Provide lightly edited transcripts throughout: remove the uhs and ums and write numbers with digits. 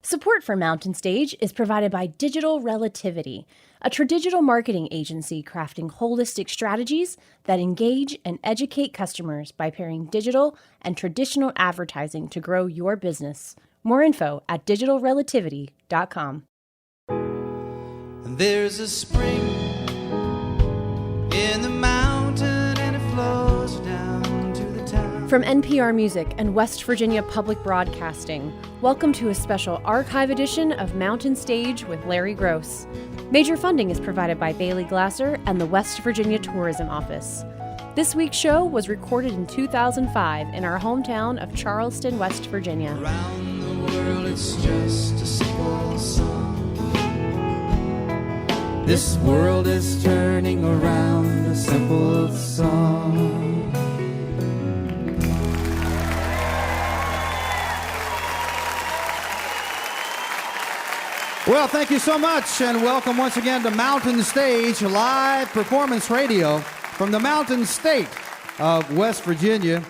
Support for Mountain Stage is provided by Digital Relativity, a tradigital marketing agency crafting holistic strategies that engage and educate customers by pairing digital and traditional advertising to grow your business. More info at digitalrelativity.com. There's a spring in the mountain and it flows down to the town. From NPR Music and West Virginia Public Broadcasting, welcome to a special archive edition of Mountain Stage with Larry Gross. Major funding is provided by Bailey Glasser and the West Virginia Tourism Office. This week's show was recorded in 2005 in our hometown of Charleston, West Virginia. Around the world it's just a simple song. This world is turning around, a simple song. Well, thank you so much, and welcome once again to Mountain Stage, live performance radio from the Mountain State of West Virginia.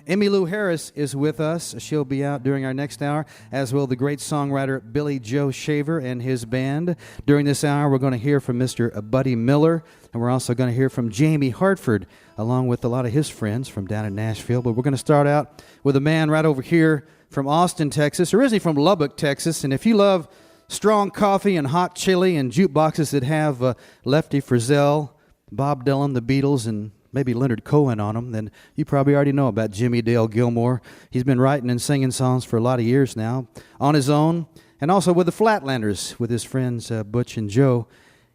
Emmylou Harris is with us. She'll be out during our next hour, as will the great songwriter Billy Joe Shaver and his band. During this hour, we're going to hear from Mr. Buddy Miller, and we're also going to hear from Jamie Hartford, along with a lot of his friends from down in Nashville. But we're going to start out with a man right over here from Austin, Texas, originally from Lubbock, Texas. And if you love strong coffee and hot chili and jukeboxes that have Lefty Frizzell, Bob Dylan, the Beatles, and maybe Leonard Cohen on them, then you probably already know about Jimmie Dale Gilmore. He's been writing and singing songs for a lot of years now, on his own, and also with the Flatlanders, with his friends Butch and Joe.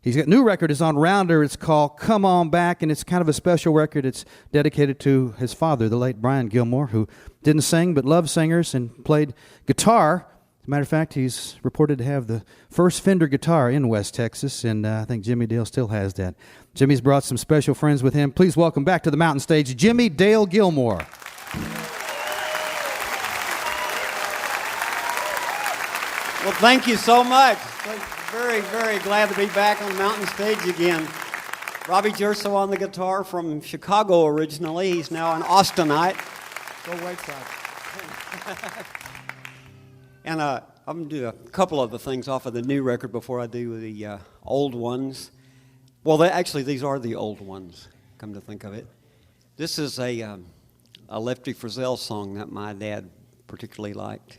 He's got a new record, it's on Rounder, it's called Come On Back, and it's kind of a special record. It's dedicated to his father, the late Brian Gilmore, who didn't sing but loved singers and played guitar. As a matter of fact, he's reported to have the first Fender guitar in West Texas, and I think Jimmie Dale still has that. Jimmie's brought some special friends with him. Please welcome back to the Mountain Stage, Jimmie Dale Gilmore. Well, thank you so much. Very, very glad to be back on the Mountain Stage again. Robbie Jerso on the guitar from Chicago originally. He's now an Austinite. Go White Sox. And I'm going to do a couple of the things off of the new record before I do the old ones. Well, these are the old ones, come to think of it. This is a Lefty Frizzell song that my dad particularly liked.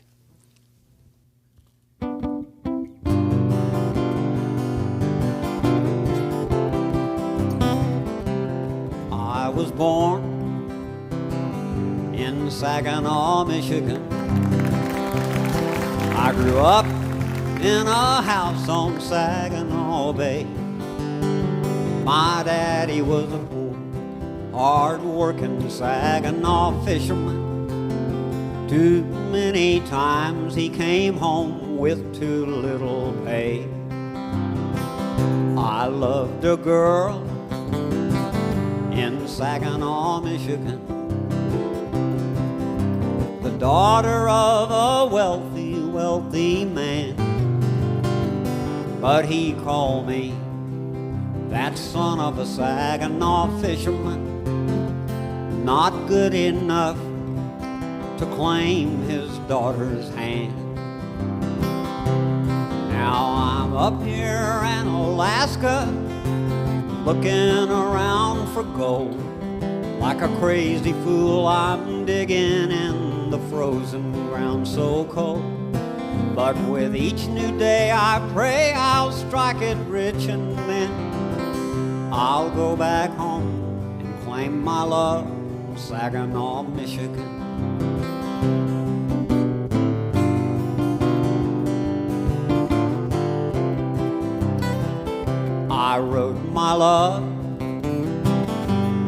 I was born in Saginaw, Michigan. I grew up in a house on Saginaw Bay. My daddy was a poor, hard-working Saginaw fisherman. Too many times he came home with too little pay. I loved a girl in Saginaw, Michigan, the daughter of a wealthy man. But he called me that son of a Saginaw fisherman, not good enough to claim his daughter's hand. Now I'm up here in Alaska, looking around for gold. Like a crazy fool, I'm digging in the frozen ground so cold. But with each new day I pray I'll strike it rich, and then I'll go back home and claim my love in Saginaw, Michigan. I wrote my love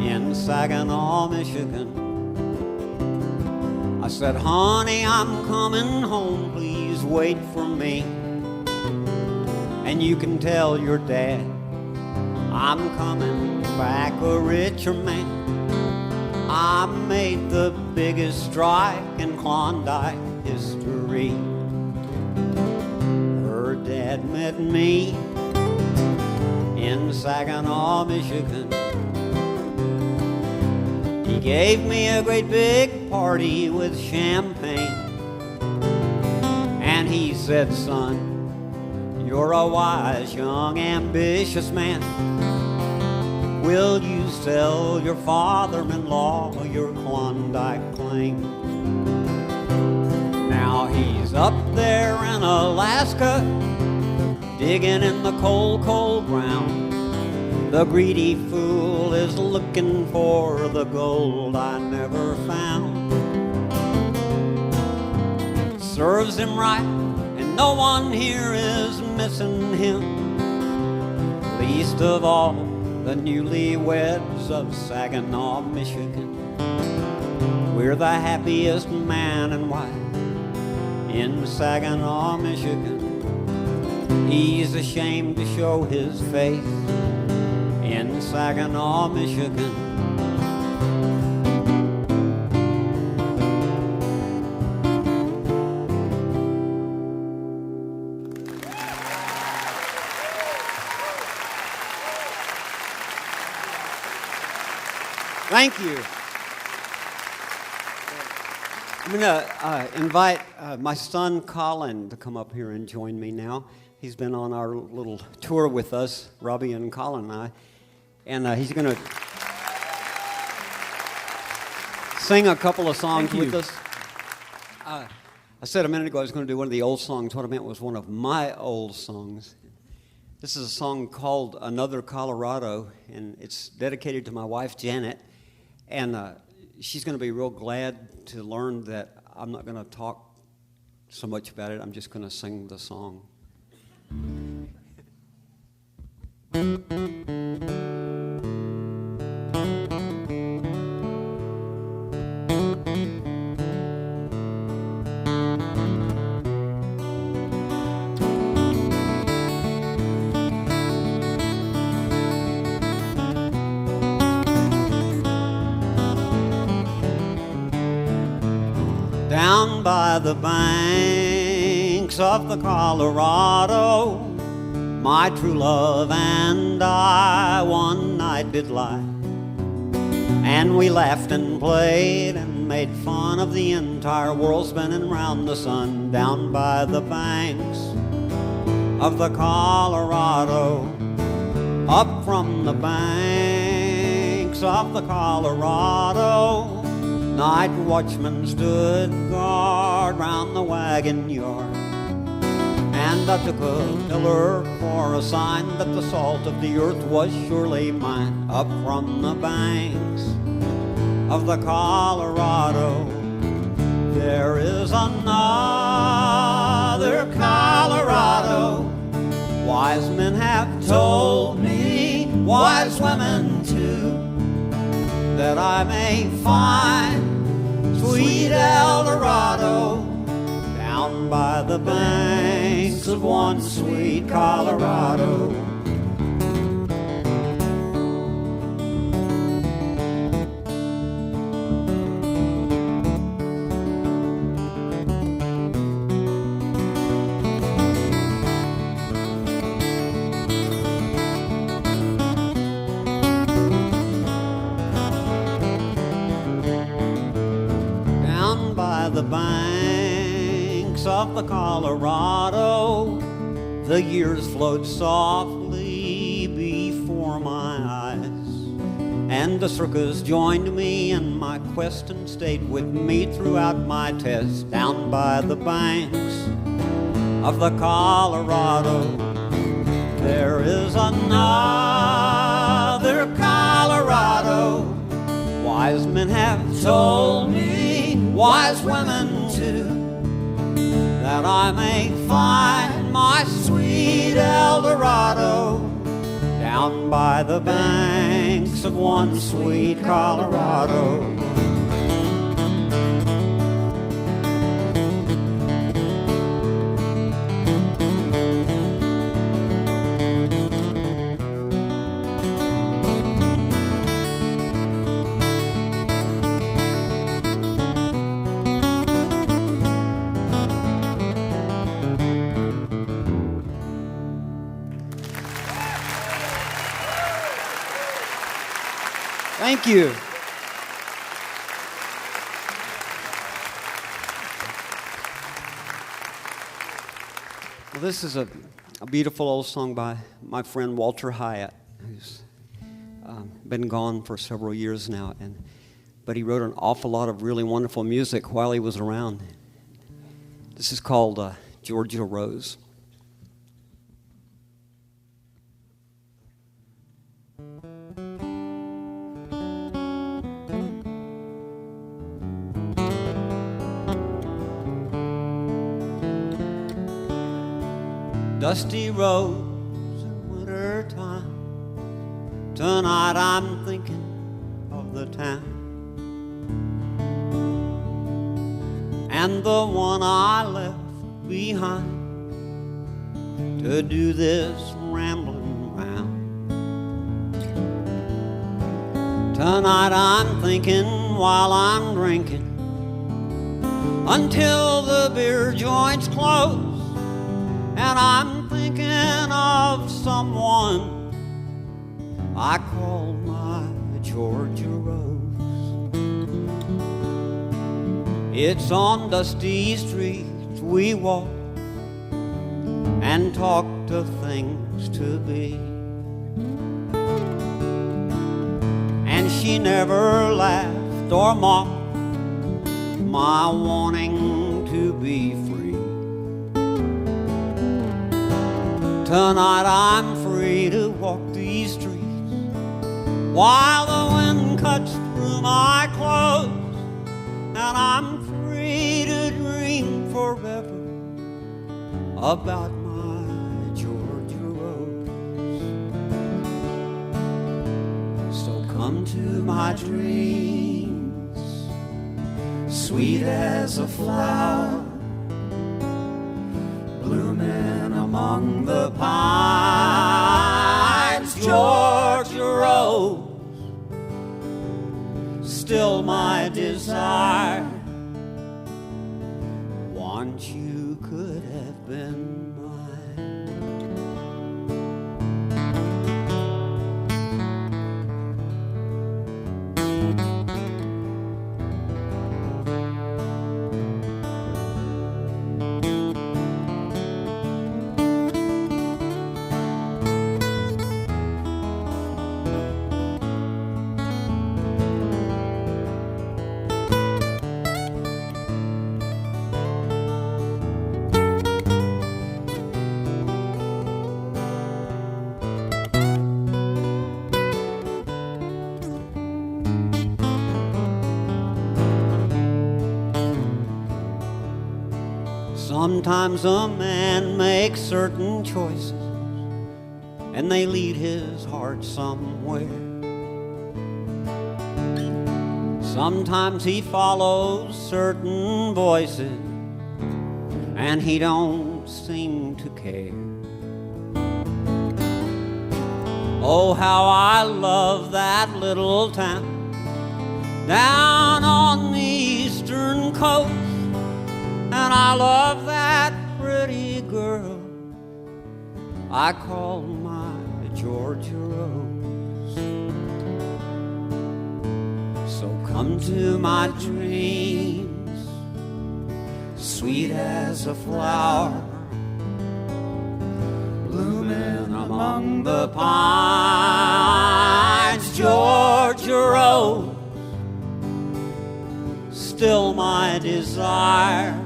in Saginaw, Michigan. I said, honey, I'm coming home, please wait for me. And you can tell your dad I'm coming back a richer man. I made the biggest strike in Klondike history. Her dad met me in Saginaw, Michigan. He gave me a great big party with champagne, and And he said, son, you're a wise, young, ambitious man. Will you sell your father-in-law your Klondike claim? Now he's up there in Alaska, digging in the cold, cold ground. The greedy fool is looking for the gold I never found. Serves him right, and no one here is missing him, least of all the newlyweds of Saginaw, Michigan. We're the happiest man and wife in Saginaw, Michigan. He's ashamed to show his face in Saginaw, Michigan. Thank you. I'm going to invite my son Colin to come up here and join me now. He's been on our little tour with us, Robbie and Colin and I, and he's going to sing a couple of songs with us. I said a minute ago I was going to do one of the old songs. What I meant was one of my old songs. This is a song called Another Colorado, and it's dedicated to my wife, Janet. And she's going to be real glad to learn that I'm not going to talk so much about it. I'm just going to sing the song. Down by the banks of the Colorado, my true love and I one night did lie. And we laughed and played and made fun of the entire world spinning round the sun. Down by the banks of the Colorado, up from the banks of the Colorado, night watchmen stood guard round the wagon yard. And I took a pillar for a sign that the salt of the earth was surely mine. Up from the banks of the Colorado, there is another Colorado. Wise men have told me, wise women too, that I may find sweet El Dorado down by the banks of one sweet Colorado. The banks of the Colorado, the years flowed softly before my eyes, and the circus joined me in my quest and stayed with me throughout my test. Down by the banks of the Colorado, there is another Colorado. Wise men have told me, wise women too, that I may find my sweet El Dorado down by the banks of one sweet Colorado. Thank you. Well, this is a beautiful old song by my friend Walter Hyatt, who's been gone for several years now, but he wrote an awful lot of really wonderful music while he was around. This is called Georgia Rose. Dusty roads in winter time. Tonight I'm thinking of the town and the one I left behind to do this rambling round. Tonight I'm thinking while I'm drinking until the beer joints close. And I'm thinking of someone I call my Georgia Rose. It's on dusty streets we walk and talk to things to be. And she never laughed or mocked my wanting to be free. Tonight I'm free to walk these streets while the wind cuts through my clothes, and I'm free to dream forever about my Georgia Rose. So come to my dreams, sweet as a flower, blooming among the pines. Georgia Rose, still my desire. Once you could have been mine. Sometimes a man makes certain choices and they lead his heart somewhere. Sometimes he follows certain voices and he don't seem to care. Oh, how I love that little town down on the eastern coast. And I love that pretty girl I call my Georgia Rose. So come to my dreams, sweet as a flower, blooming among the pines. Georgia Rose, still my desire.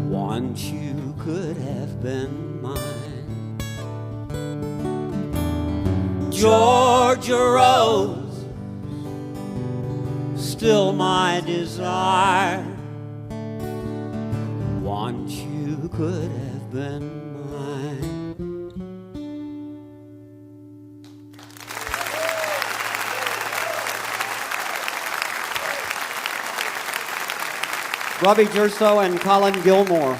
Once you could have been mine. Georgia Rose, still my desire. Once you could have been mine. Robbie Jerso and Colin Gilmore.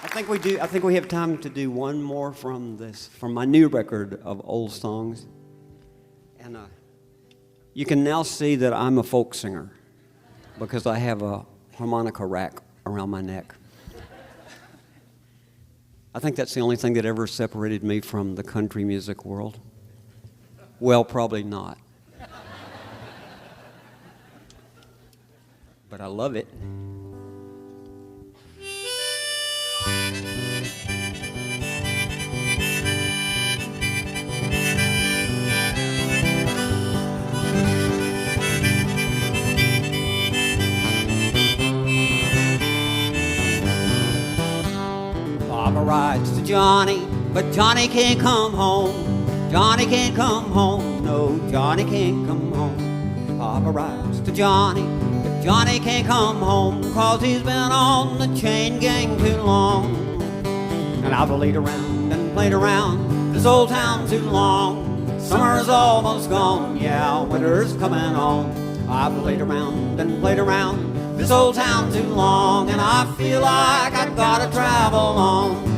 I think we have time to do one more from my new record of old songs. And you can now see that I'm a folk singer because I have a harmonica rack around my neck. I think that's the only thing that ever separated me from the country music world. Well, probably not. but I love it. Papa rides to Johnny, but Johnny can't come home. Johnny can't come home, no, Johnny can't come home. Papa rides to Johnny, but Johnny can't come home, 'cause he's been on the chain gang too long. And I've laid around and played around this old town too long. Summer's almost gone, yeah, winter's coming on. I've laid around and played around this old town too long, and I feel like I gotta travel on.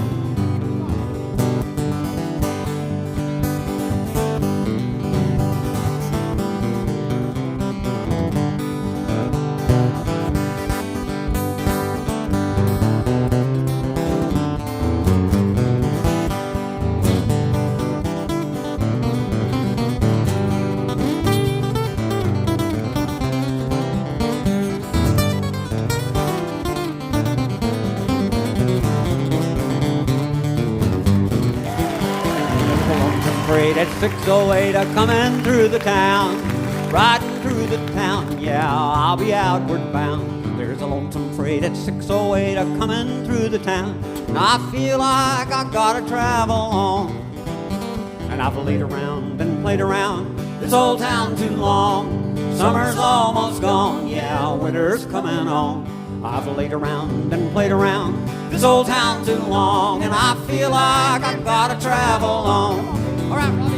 At 608 coming through the town, riding through the town, yeah, I'll be outward bound. There's a lonesome freight at 608 coming through the town, and I feel like I gotta travel on. And I've laid around and played around this old town too long. Summer's almost gone, yeah, winter's coming on. I've laid around and played around this old town too long, and I feel like I gotta travel on. All right, Robbie.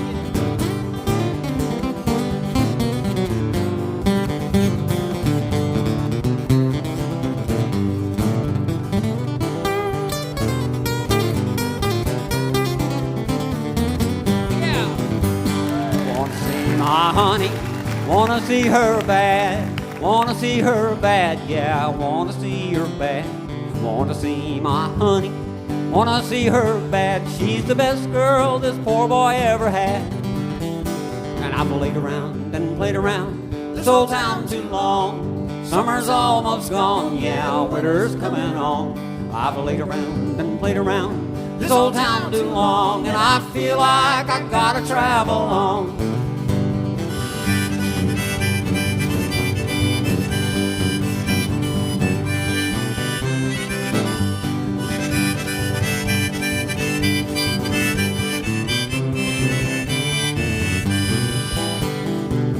Yeah. Want to see my honey? Want to see her bad? Want to see her bad? Yeah, I want to see her bad. Want to see my honey? Want to see her bad. She's the best girl this poor boy ever had. And I've laid around and played around this old town too long. Summer's almost gone, yeah, winter's coming on. I've laid around and played around this old town too long, and I feel like I gotta travel on.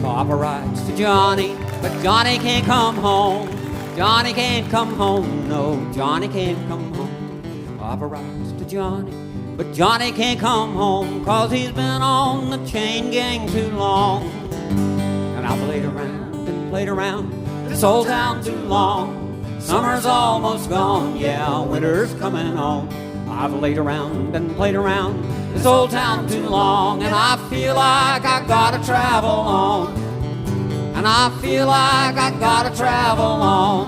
Papa rides to Johnny, but Johnny can't come home. Johnny can't come home, no, Johnny can't come home. Papa rides to Johnny, but Johnny can't come home, 'cause he's been on the chain gang too long. And I've laid around and played around this old town too long. Summer's almost gone, yeah, winter's coming on. I've laid around and played around this old town too long, and I feel like I gotta travel on. And I feel like I gotta travel on.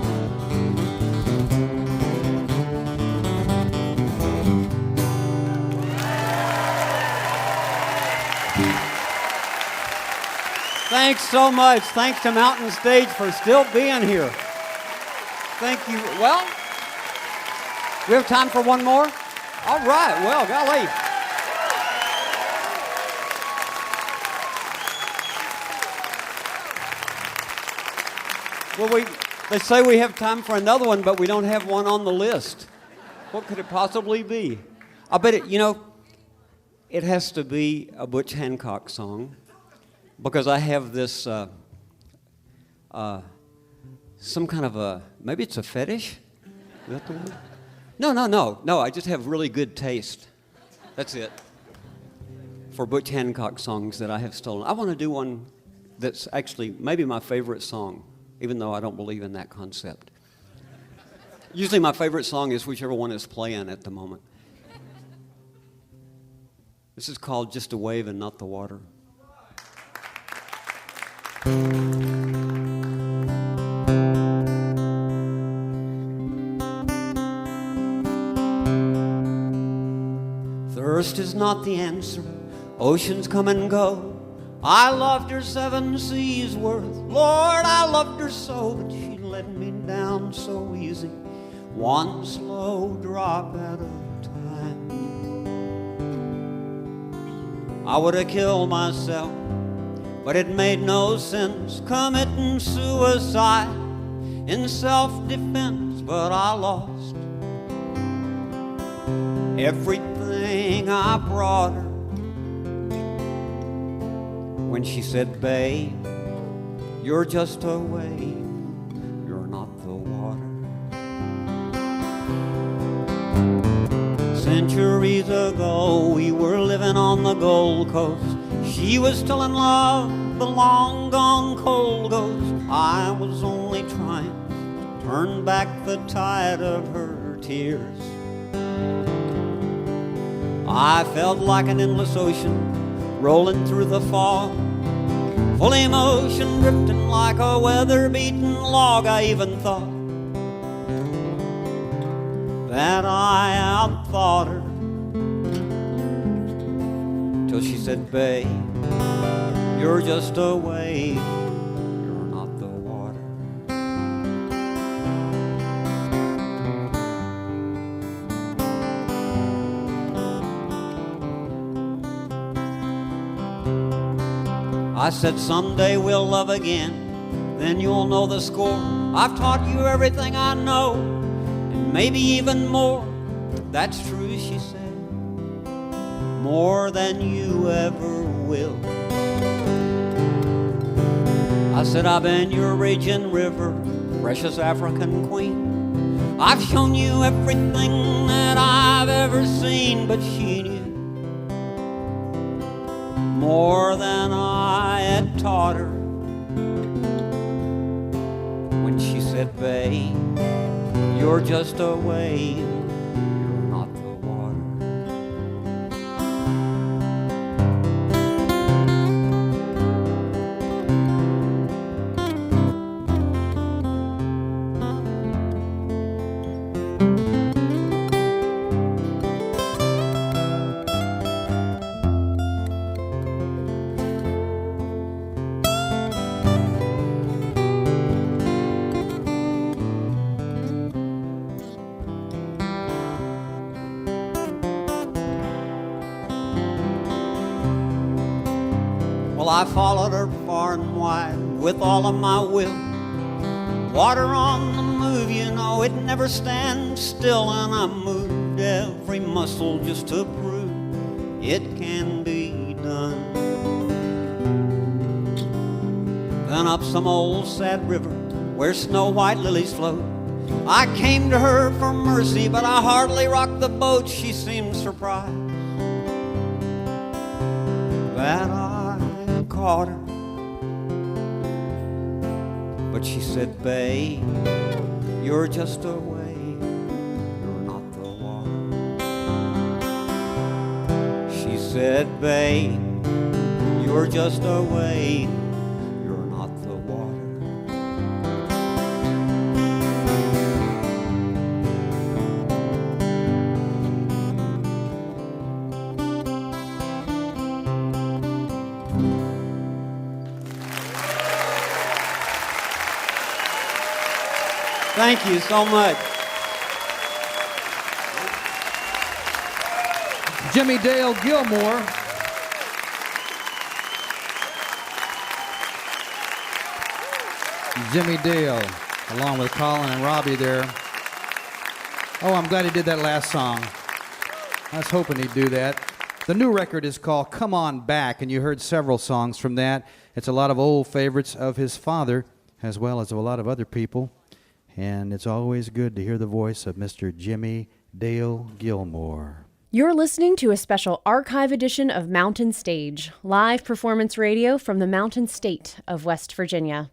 Thanks so much. Thanks to Mountain Stage for still being here. Thank you. Well, we have time for one more? All right. Well, golly. Well, they say we have time for another one, but we don't have one on the list. What could it possibly be? I bet it has to be a Butch Hancock song, because I have this, some kind of a, maybe it's a fetish? Is that the word? No, I just have really good taste. That's it. For Butch Hancock songs that I have stolen. I want to do one that's actually maybe my favorite song, even though I don't believe in that concept. Usually my favorite song is whichever one is playing at the moment. This is called Just a Wave and Not the Water. Thirst is not the answer. Oceans come and go. I loved her 7 seas worth. Lord, I loved her so, but she let me down so easy, one slow drop at a time. I would have killed myself, but it made no sense committing suicide in self-defense, but I lost everything I brought her when she said, babe, you're just a wave, you're not the water. Centuries ago, we were living on the Gold Coast. She was still in love, the long gone cold ghost. I was only trying to turn back the tide of her tears. I felt like an endless ocean rolling through the fog, full emotion drifting like a weather-beaten log. I even thought that I outthought her, till she said, babe, you're just a wave, you're not the water. I said, someday we'll love again, then you'll know the score. I've taught you everything I know, and maybe even more. That's true, she said, more than you ever will. I said, I've been your raging river, precious African queen. I've shown you everything that I've ever seen, but she knew more than I had taught her when she said, babe, you're just a wave, you're not the water. I followed her far and wide with all of my will. Water on the move, you know, it never stands still, and I moved every muscle just to prove it can be done. Then up some old sad river where snow white lilies float, I came to her for mercy, but I hardly rocked the boat. She seemed surprised that I caught her, but she said, babe, you're just a wave, you're not the water. She said, babe, you're just a wave, you're not the water. Thank you so much. Jimmie Dale Gilmore. Jimmie Dale, along with Colin and Robbie there. Oh, I'm glad he did that last song. I was hoping he'd do that. The new record is called Come On Back, and you heard several songs from that. It's a lot of old favorites of his father, as well as of a lot of other people. And it's always good to hear the voice of Mr. Jimmie Dale Gilmore. You're listening to a special archive edition of Mountain Stage, live performance radio from the Mountain State of West Virginia.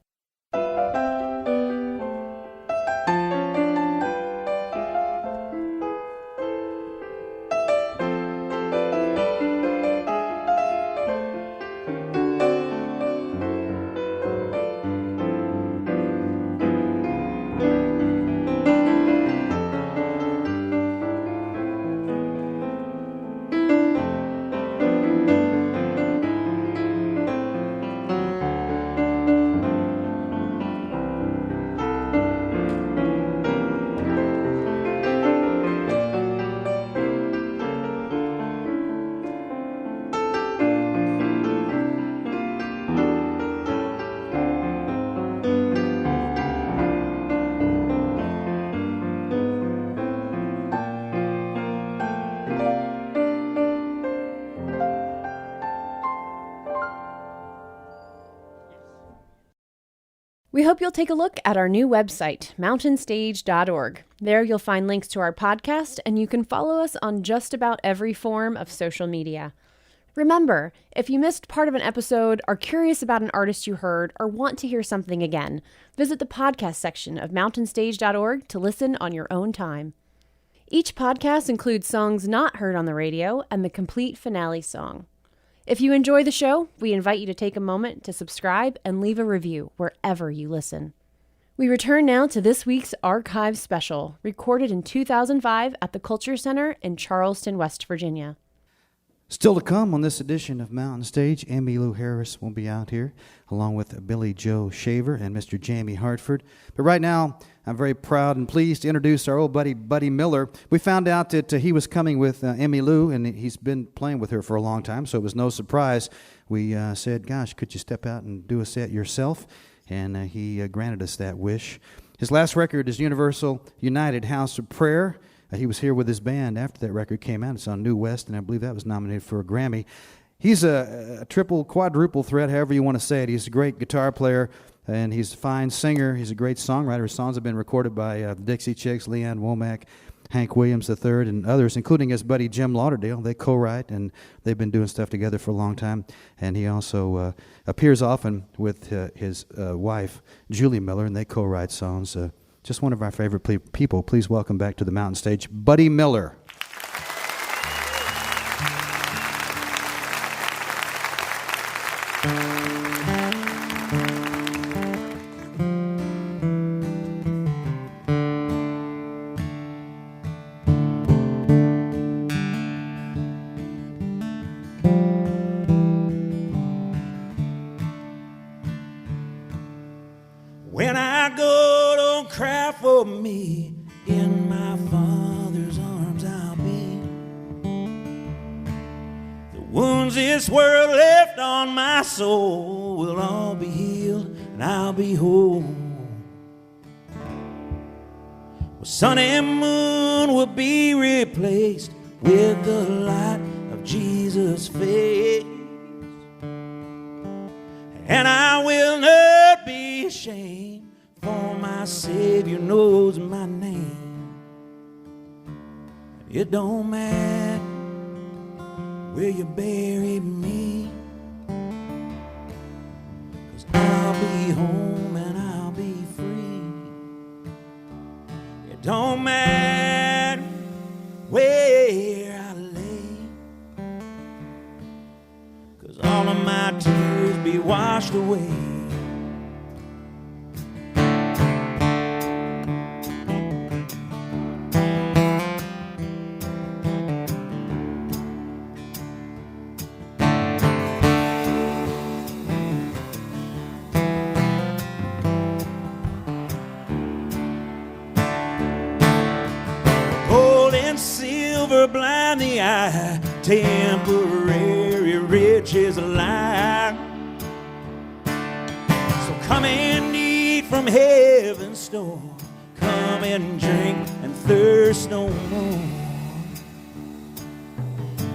hope you'll take a look at our new website, mountainstage.org. There you'll find links to our podcast, and you can follow us on just about every form of social media. Remember, if you missed part of an episode, are curious about an artist you heard, or want to hear something again, visit the podcast section of mountainstage.org to listen on your own time. Each podcast includes songs not heard on the radio and the complete finale song. If you enjoy the show, we invite you to take a moment to subscribe and leave a review wherever you listen. We return now to this week's Archive Special, recorded in 2005 at the Culture Center in Charleston, West Virginia. Still to come on this edition of Mountain Stage, Emmylou Harris will be out here, along with Billy Joe Shaver and Mr. Jimmie Hartford. But right now, I'm very proud and pleased to introduce our old buddy, Buddy Miller. We found out that he was coming with Emmylou, and he's been playing with her for a long time, so it was no surprise. We said, gosh, could you step out and do a set yourself? And he granted us that wish. His last record is Universal United House of Prayer. He was here with his band after that record came out. It's on New West, and I believe that was nominated for a Grammy. He's a triple, quadruple threat, however you want to say it. He's a great guitar player, and he's a fine singer. He's a great songwriter. His songs have been recorded by the Dixie Chicks, Leanne Womack, Hank Williams III, and others, including his buddy Jim Lauderdale. They co-write, and they've been doing stuff together for a long time. And he also appears often with his wife, Julie Miller, and they co-write songs. Just one of our favorite people. Please welcome back to the Mountain Stage, Buddy Miller. When I go, don't cry for me. In my Father's arms I'll be. The wounds this world left on my soul will all be healed, and I'll be whole. Well, sun and moon will be replaced with the light of Jesus' face. And I will not be ashamed, for my Savior knows my name. It don't matter where you bury me, 'cause I'll be home and I'll be free. It don't matter where I lay, 'cause all of my tears be washed away. Gold and silver blind the eye, temporary riches lie. So come and eat from heaven's store, come and drink and thirst no more.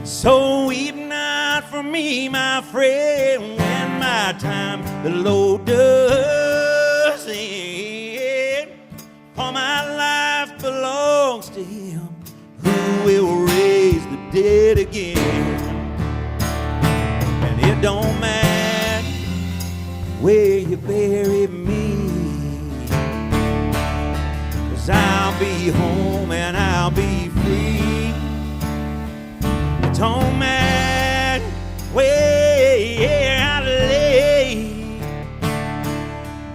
So weep not for me, my friend, when my time below does end. For my life belongs to Him who will raise the dead again. And it don't matter where you bury me, 'cause I'll be home and I'll be free. It don't matter where I lay,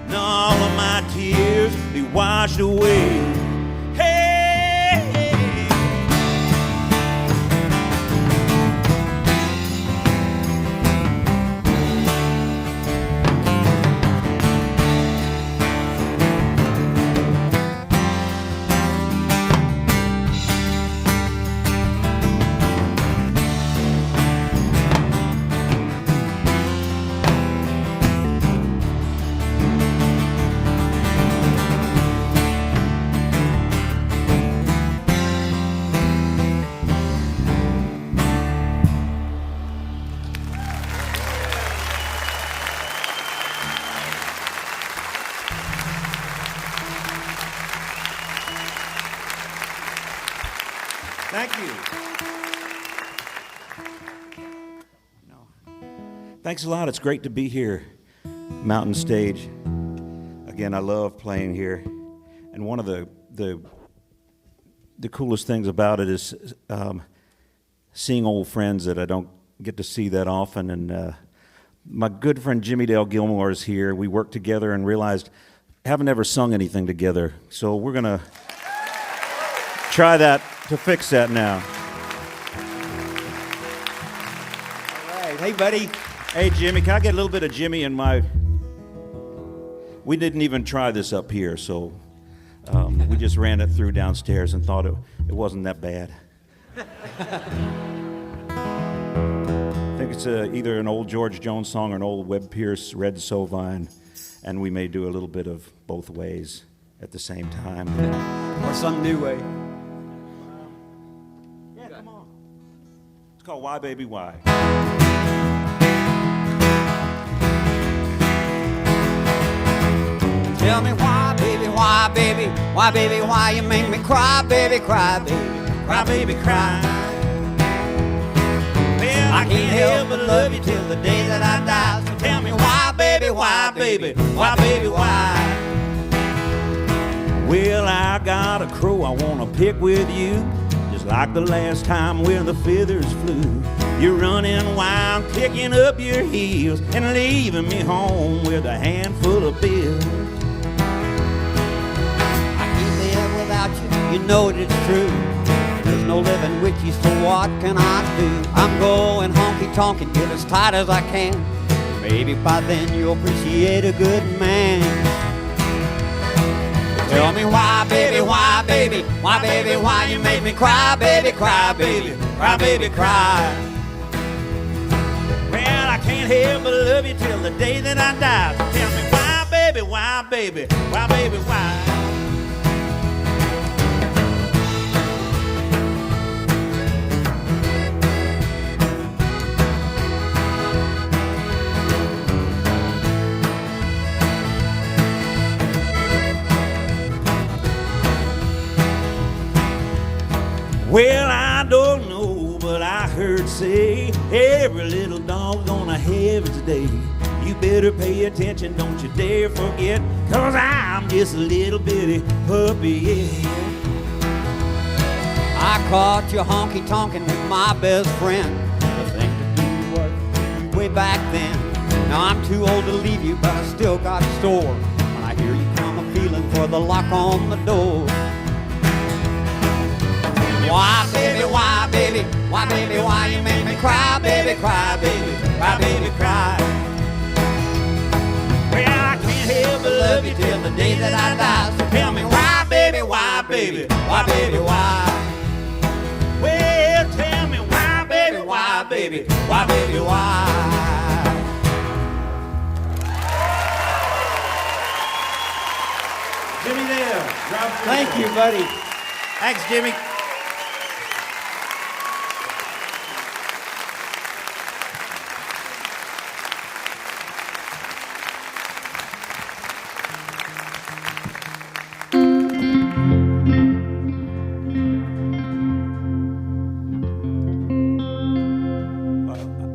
and all of my tears be washed away. Thank you. Thanks a lot. It's great to be here, Mountain Stage. Again, I love playing here, and one of the coolest things about it is seeing old friends that I don't get to see that often. And my good friend Jimmie Gilmore is here. We worked together and realized haven't ever sung anything together, so we're gonna try that to fix that now. All right. Hey, buddy. Hey, Jimmie, can I get a little bit of Jimmie in my... We didn't even try this up here, so we just ran it through downstairs and thought it wasn't that bad. I think it's either an old George Jones song or an old Webb Pierce Red Sovine, and we may do a little bit of both ways at the same time. Or some new way. Yeah, come on. It's called Why Baby Why. Tell me why, baby, why, baby, why, baby, why you make me cry, baby, cry, baby, cry. Well, I can't help but love you till the day that I die. So tell me why, baby, why, baby, why, baby, why? Well, I got a crow I wanna pick with you, just like the last time when the feathers flew. You're running wild, kicking up your heels, and leaving me home with a handful of bills. Without you, you know that it's true. There's no living with you, so what can I do? I'm going honky-tonk and get as tight as I can. Maybe by then you'll appreciate a good man. Tell me why, baby, why, baby, why, baby, why you make me cry, baby, cry, baby, cry, baby, cry. Well, I can't help but love you till the day that I die. So tell me why, baby, why, baby, why, baby, why? Well, I don't know, but I heard say every little dog's gonna have its day. You better pay attention, don't you dare forget, 'cause I'm just a little bitty puppy, yeah. I caught you honky-tonkin' with my best friend. The thing to do was way back then. Now I'm too old to leave you, but I still got a store. When I hear you come, I'm feeling for the lock on the door. Why, baby, why, baby, why, baby, why you make me cry, baby, cry, baby, cry, baby, cry. Well, I can't help but love you till the day that I die. So tell me why, baby, why, baby, why, baby, why? Well, tell me why, baby, why, baby, why, baby, why? Jimmie there. Thank you, buddy. Thanks, Jimmie.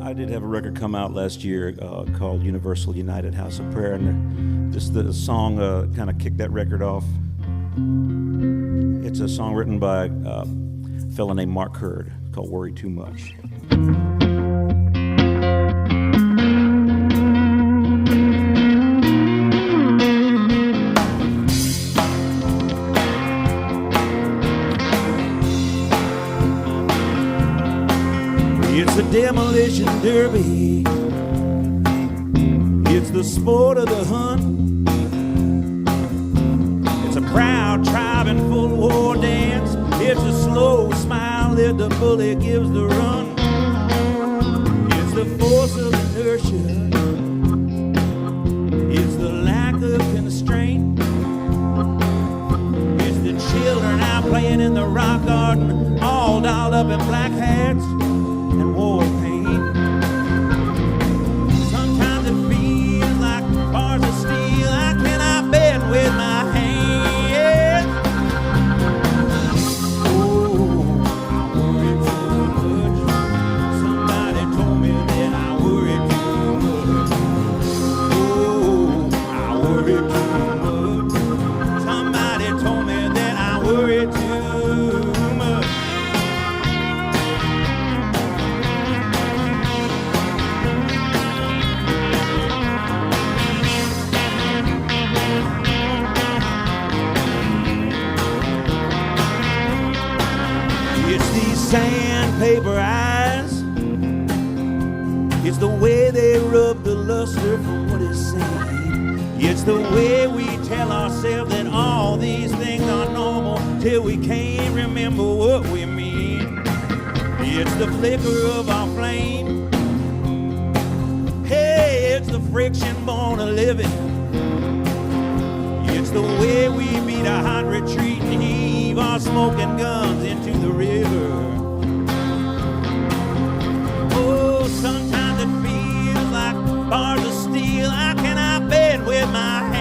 I did have a record come out last year called Universal United House of Prayer, and the song kind of kicked that record off. It's a song written by a fellow named Mark Hurd called Worry Too Much. It's a demolition derby. It's the sport of the hunt. It's a proud tribe in full war dance. It's a slow smile that the bully gives the run. It's the force of inertia. It's the lack of constraint. It's the children out playing in the rock garden, all dolled up in black hats and war paint. Sometimes it feels like bars of steel I cannot bend with my hands. Oh, I worry too much. It's these sandpaper eyes. It's the way they rub the luster from what is said. It's the way we tell ourselves that all these things are normal till we can't remember what we mean. It's the flicker of our flame. Hey, it's the friction born of living. It's the way we beat a hot retreat and heave our smoking guns into the river. Oh, sometimes it feels like bars of steel. How can I bend with my hand?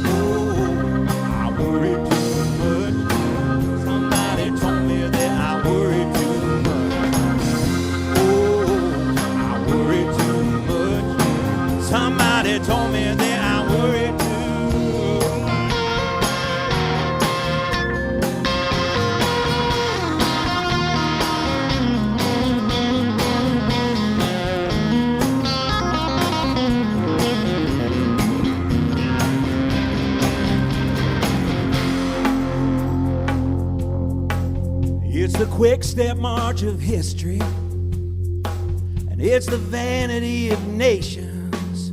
Oh, I worry too much. Somebody told me that I worry too much. Oh, I worry too much. Somebody told me that I worry too much. It's the quick step march of history, and it's the vanity of nations.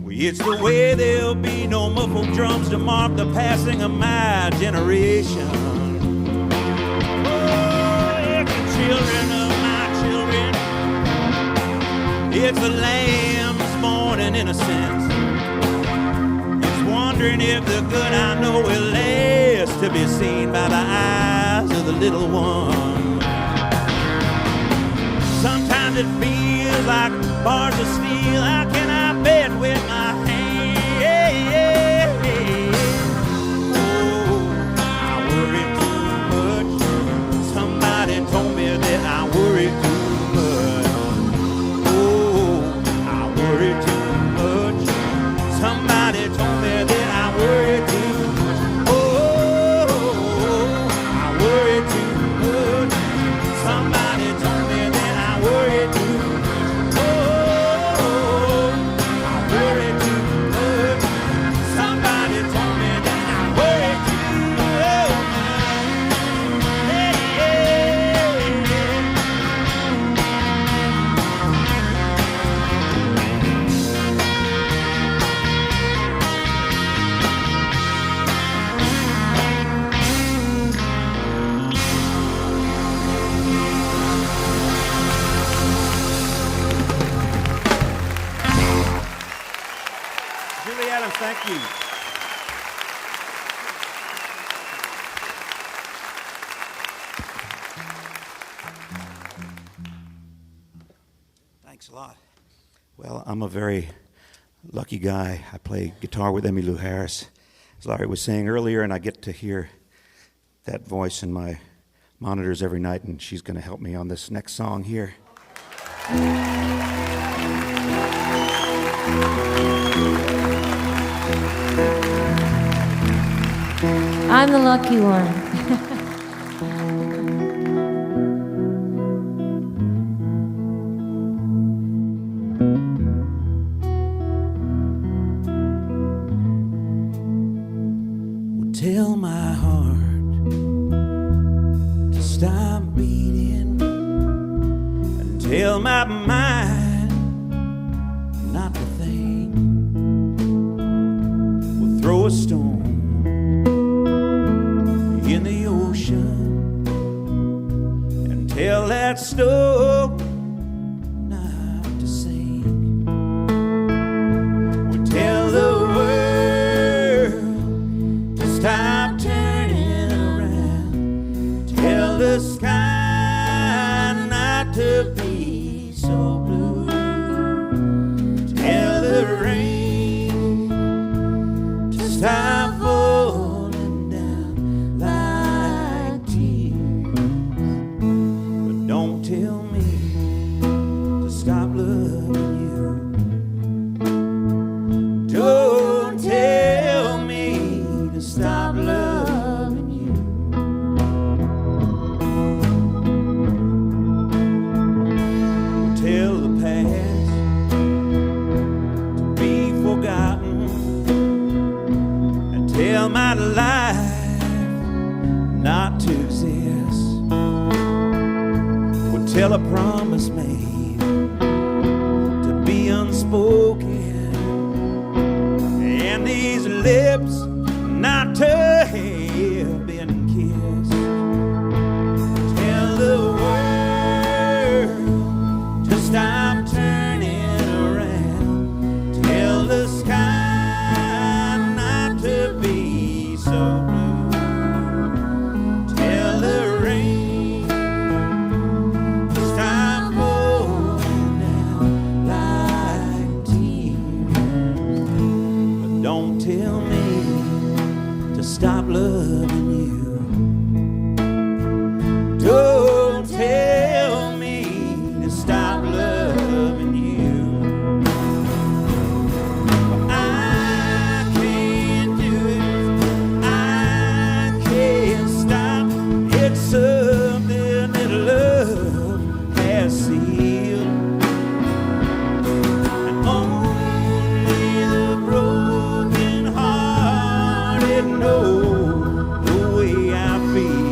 It's the way there'll be no muffled drums to mark the passing of my generation. Oh, it's the children of my children. It's the lambs born in innocence. It's wondering if the good I know will last to be seen by the eyes of the little one. Sometimes it feels like bars of steel. How can I bend with my hand? Oh, I worry too much. Somebody told me that I worry too much. Oh, I worry too much. Somebody told me that I worry too much. Oh, I worry too much. Somebody told me that I worry too much. Oh, I worry too much. Somebody told me that I worry too much. Hey, Julie Adams, thank you. Thanks a lot. Well, I'm a very lucky guy. I play guitar with Emmylou Harris, as Larry was saying earlier, and I get to hear that voice in my monitors every night, and she's going to help me on this next song here. I'm the lucky one. Well, tell my heart to stop beating, and tell my mind not to think. We'll throw a stone in the ocean and tell that stone not to sink. We'll tell the world to stop turning around. Tell the sky not to be so blue. Tell the rain to stop falling down like tears. But don't tell me to stop loving you. Don't tell me stop loving you. Tell the past to be forgotten, and tell my life not to exist. Would tell a promise made to be unspoken, and these lips not to have been kissed. Tell the world to stop turning around. Tell the sky not to be so blue. Tell the rain to stop falling down like tears. But don't tell me to stop loving you. Don't tell me to stop loving you. I can't do it. I can't stop. It's something that love has sealed, and only the broken hearted know the way I feel.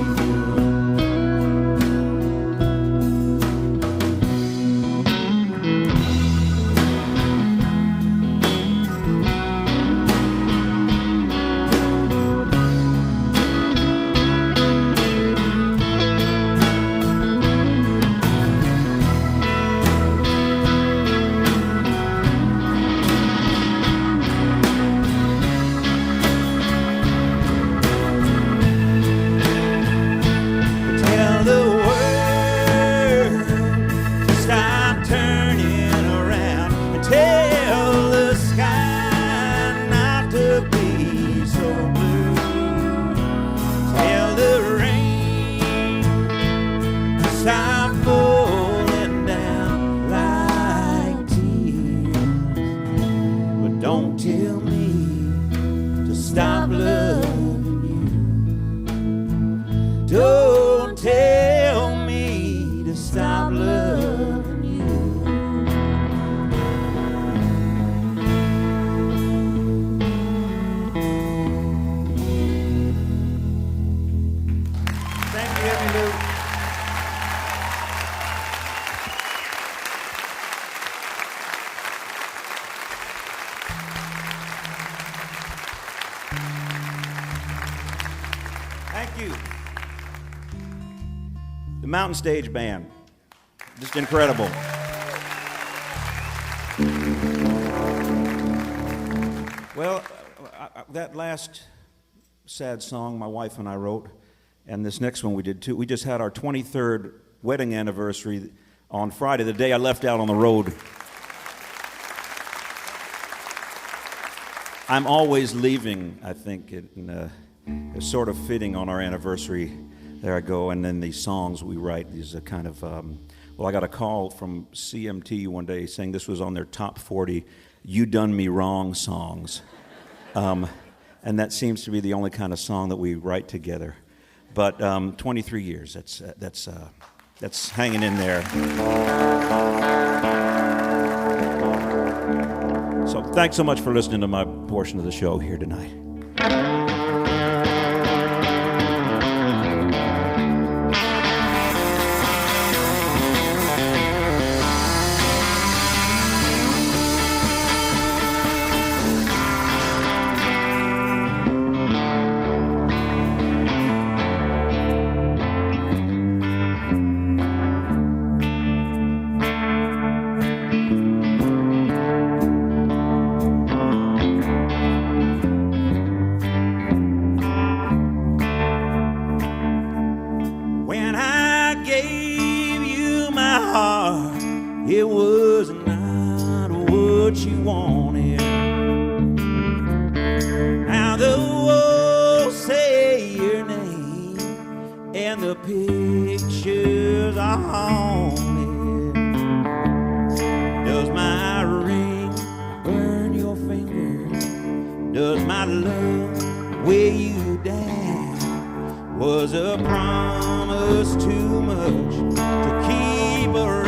Tell the world to stop turning around, and tell the sky not to be so blue. Tell the rain to stop falling down like tears. But don't tell me to stop loving you. Don't tell me to stop loving you. Thank you, Emmylou. Thank you. The Mountain Stage Band. Just incredible. Well, that last sad song my wife and I wrote, and this next one we did too. We just had our 23rd wedding anniversary on Friday, the day I left out on the road. I'm always leaving, I think. It's sort of fitting on our anniversary. There I go, and then these songs we write, these are kind of, well, I got a call from CMT one day saying this was on their top 40 You Done Me Wrong songs. And that seems to be the only kind of song that we write together. But 23 years, that's hanging in there. So thanks so much for listening to my portion of the show here tonight. It was not what you wanted. Now the walls say your name and the pictures are haunted. Does my ring burn your finger? Does my love way you dance was a promise too much to keep around.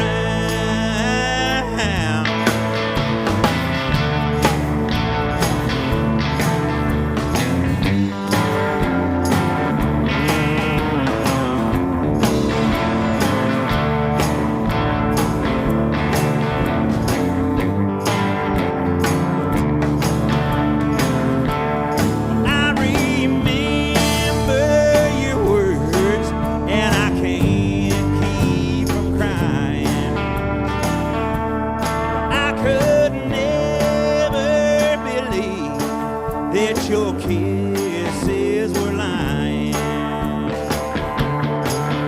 Your kisses were lying.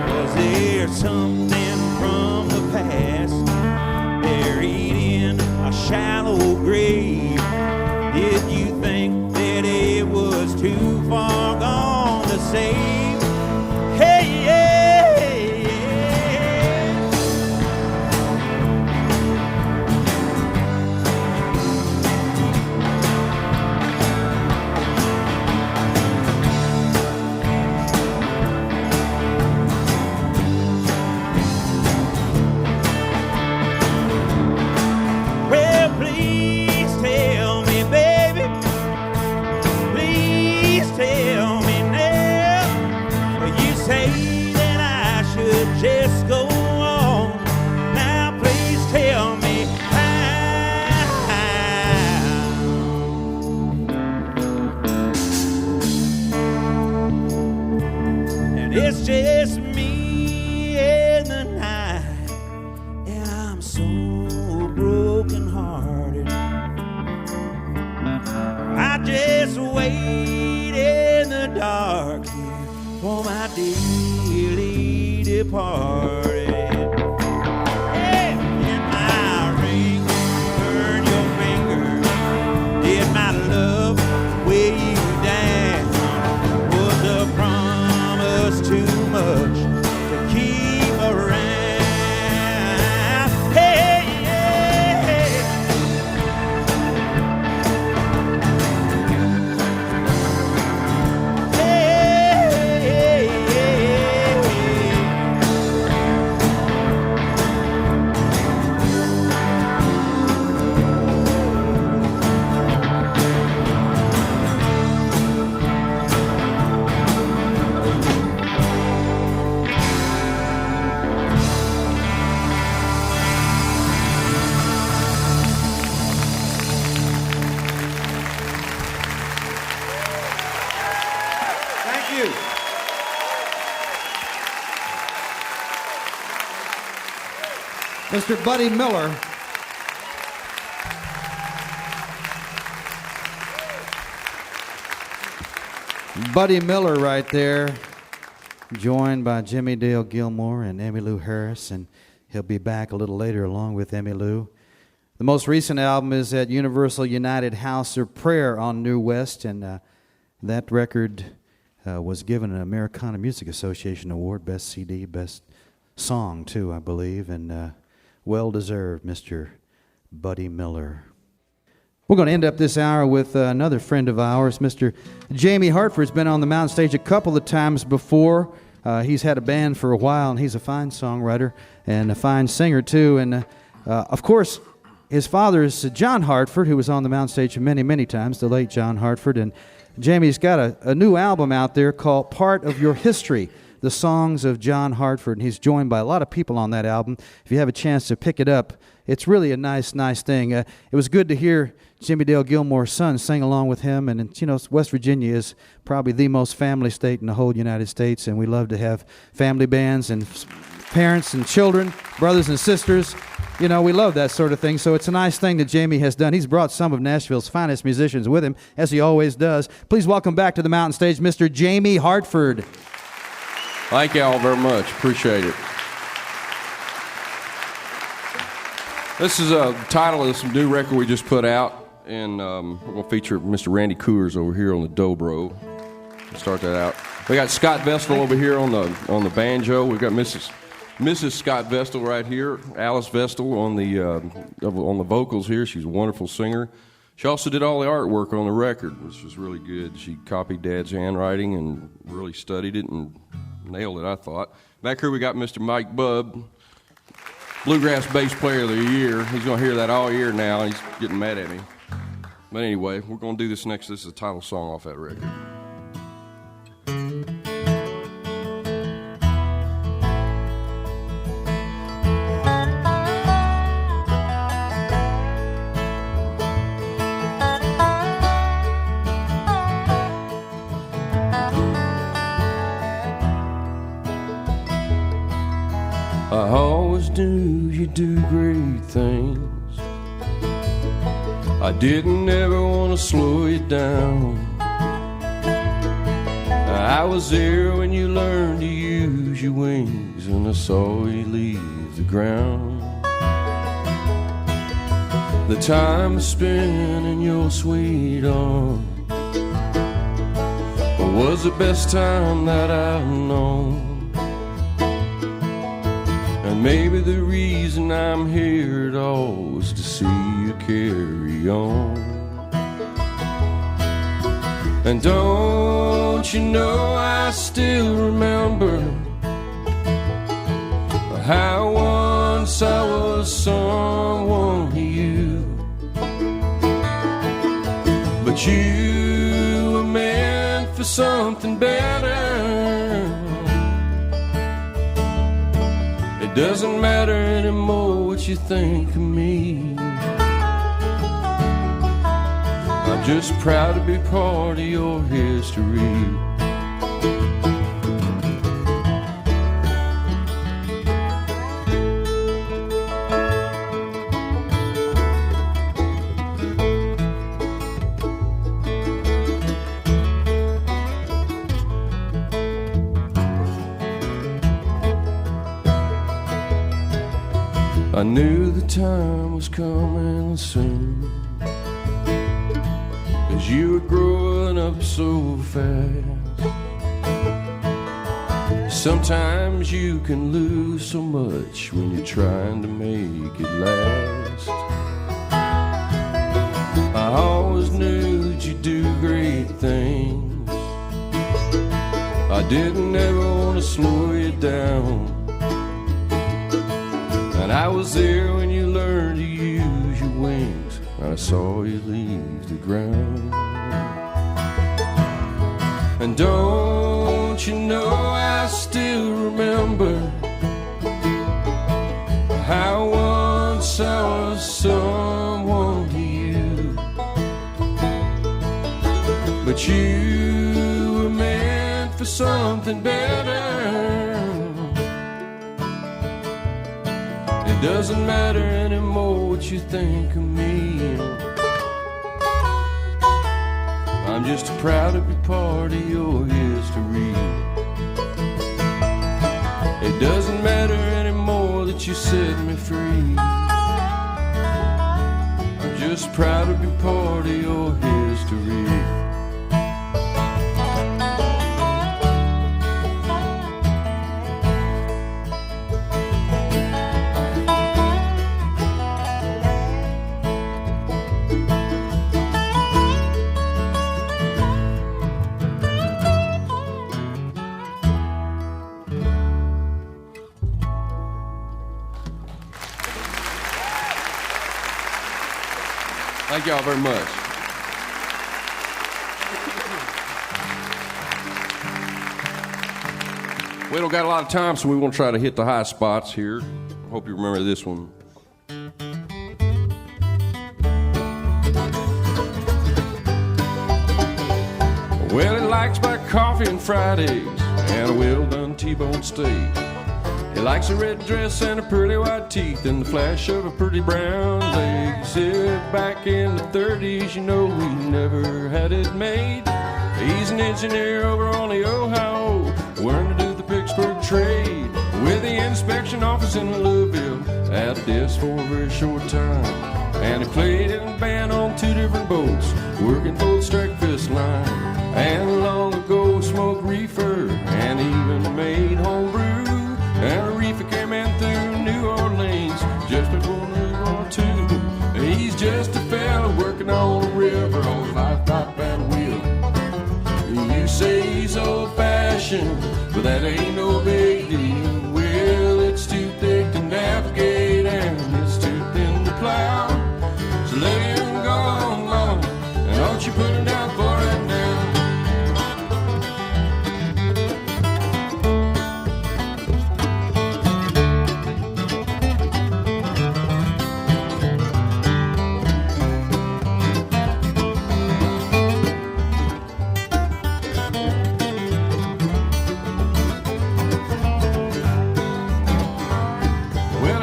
Was there something from the past buried in a shallow grave? Did you think that it was too far gone to save? Hey, yeah, yeah. Just go on. Now please tell me how. And it's just me in the night, and I'm so broken hearted. I just wait in the dark here for my daily departed. Hey, did my ring burn your finger? Did my love weigh you down? Was a promise too much to keep around? Hey, yeah. Hey, thank you. Mr. Buddy Miller. Buddy Miller right there, joined by Jimmie Dale Gilmore and Emmylou Harris, and he'll be back a little later along with Emmylou. The most recent album is at Universal United House of Prayer on New West, and that record was given an Americana Music Association Award, Best CD, Best Song, too, I believe, and well-deserved, Mr. Buddy Miller. We're going to end up this hour with another friend of ours, Mr. Jamie Hartford's been on the mountain stage a couple of times before. He's had a band for a while, and he's a fine songwriter and a fine singer, too. And, of course, his father is John Hartford, who was on the mountain stage many, many times, the late John Hartford. And Jamie's got a new album out there called Part of Your History, the songs of John Hartford. And he's joined by a lot of people on that album. If you have a chance to pick it up, it's really a nice thing. It was good to hear Jimmie Dale Gilmore's son sing along with him. And, you know, West Virginia is probably the most family state in the whole United States, and we love to have family bands and parents and children, brothers and sisters. You know, we love that sort of thing. So it's a nice thing that Jamie has done. He's brought some of Nashville's finest musicians with him, as he always does. Please welcome back to the mountain stage, Mr. Jamie Hartford. Thank you all very much. Appreciate it. This is a title of some new record we just put out, and we're going to feature Mr. Randy Coors over here on the dobro. We'll start that out. We got Scott Vestal over here on the banjo. We've got Mrs. Scott Vestal right here. Alice Vestal on the vocals here. She's a wonderful singer. She also did all the artwork on the record, which was really good. She copied Dad's handwriting and really studied it and nailed it, I thought. Back here we got Mr. Mike Bubb, Bluegrass Bass Player of the Year. He's going to hear that all year now. He's getting mad at me. But anyway, we're going to do this next. This is the title song off that record. I always knew you'd do great things. I didn't ever want to slow you down. I was there when you learned to use your wings, and I saw you leave the ground. The time spent in your sweet arms was the best time that I've known. And maybe the reason I'm here at all is to see you carry on. And don't you know I still remember how once I was someone to you, but you were meant for something better. It doesn't matter anymore what you think of me. I'm just proud to be part of your history. I knew the time was coming soon, 'cause you were growing up so fast. Sometimes you can lose so much when you're trying to make it last. I always knew that you'd do great things. I didn't ever want to slow you down. And I was there when you learned to use your wings, and I saw you leave the ground. And don't you know I still remember how once I was someone to you, but you were meant for something better. It doesn't matter anymore what you think of me. I'm just proud to be part of your history. It doesn't matter anymore that you set me free. I'm just proud to be part of your history. Thank y'all very much. We don't got a lot of time, so we want to try to hit the high spots here. I hope you remember this one. Well, he likes black coffee and fried eggs and a well-done T-bone steak. He likes a red dress and a pretty white teeth and the flash of a pretty brown leg. He said back in the 30s, you know, we never had it made. He's an engineer over on the Ohio, learned to do the Pittsburgh trade. With the inspection office in Louisville, at a desk for a very short time. And he played in a band on 2 different boats, working for the Streckfist line. And long ago smoked reefer and even made homebrew. And a reefer came in through New Orleans just before World War II. He's just a fella working on he's old-fashioned, but that ain't no big deal. Well, it's too thick to navigate and it's too thin to plow. So let him go, Mama, and don't you put him down for it now.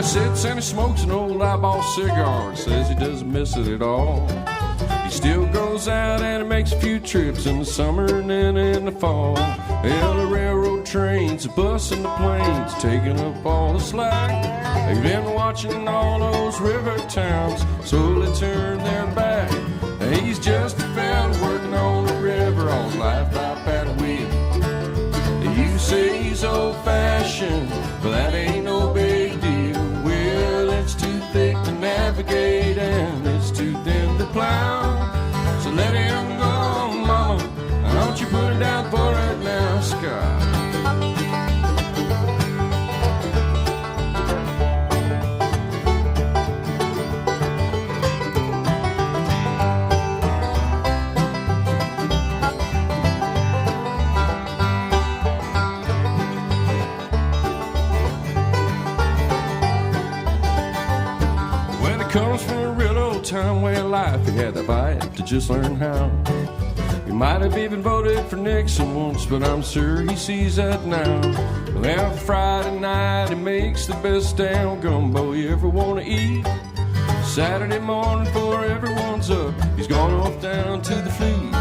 Sits and he smokes an old eyeball cigar. Says he doesn't miss it at all. He still goes out and he makes a few trips in the summer and then in the fall. Well, the railroad trains, the bus and the planes, taking up all the slack. They've been watching all those river towns slowly turn their back. He's just a fella working on the river all his life by paddle wheel. You say he's old-fashioned, but that ain't no big deal. It's too thick to navigate and it's too thin to plow. So let him go, Mama, and don't you put him down for it now, Scott. Comes from a real old time way of life. He had the fight to just learn how. He might have even voted for Nixon once, but I'm sure he sees that now. Well, Friday night he makes the best damn gumbo you ever want to eat. Saturday morning before everyone's up, he's gone off down to the fleet.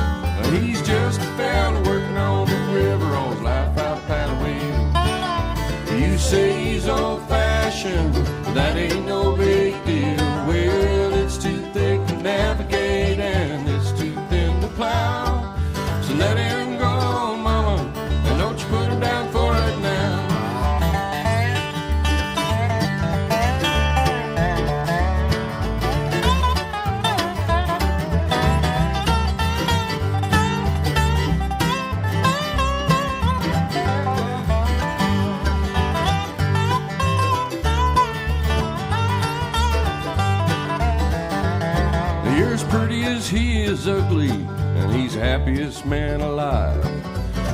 He's just a fella working on the river all his life out paddle wheel. You say he's old-fashioned, but that ain't no big deal. Well, it's too thick to navigate and it's too thin to plow. So let him go, Mama, and don't you put him down for it now. Pretty as he is ugly, and he's the happiest man alive.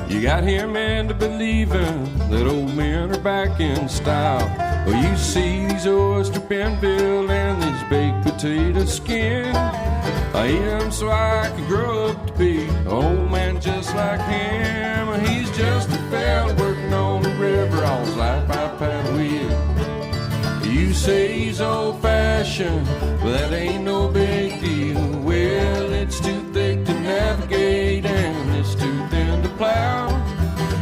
You got him into believing that old men are back in style. Well, you see these oyster pen bill and these baked potato skin. I eat them so I can grow up to be an old man just like him. He's just a fella working on the river all his life by paddle wheel. You say he's old-fashioned, but that ain't no big deal. Well, it's too thick to navigate and it's too thin to plow.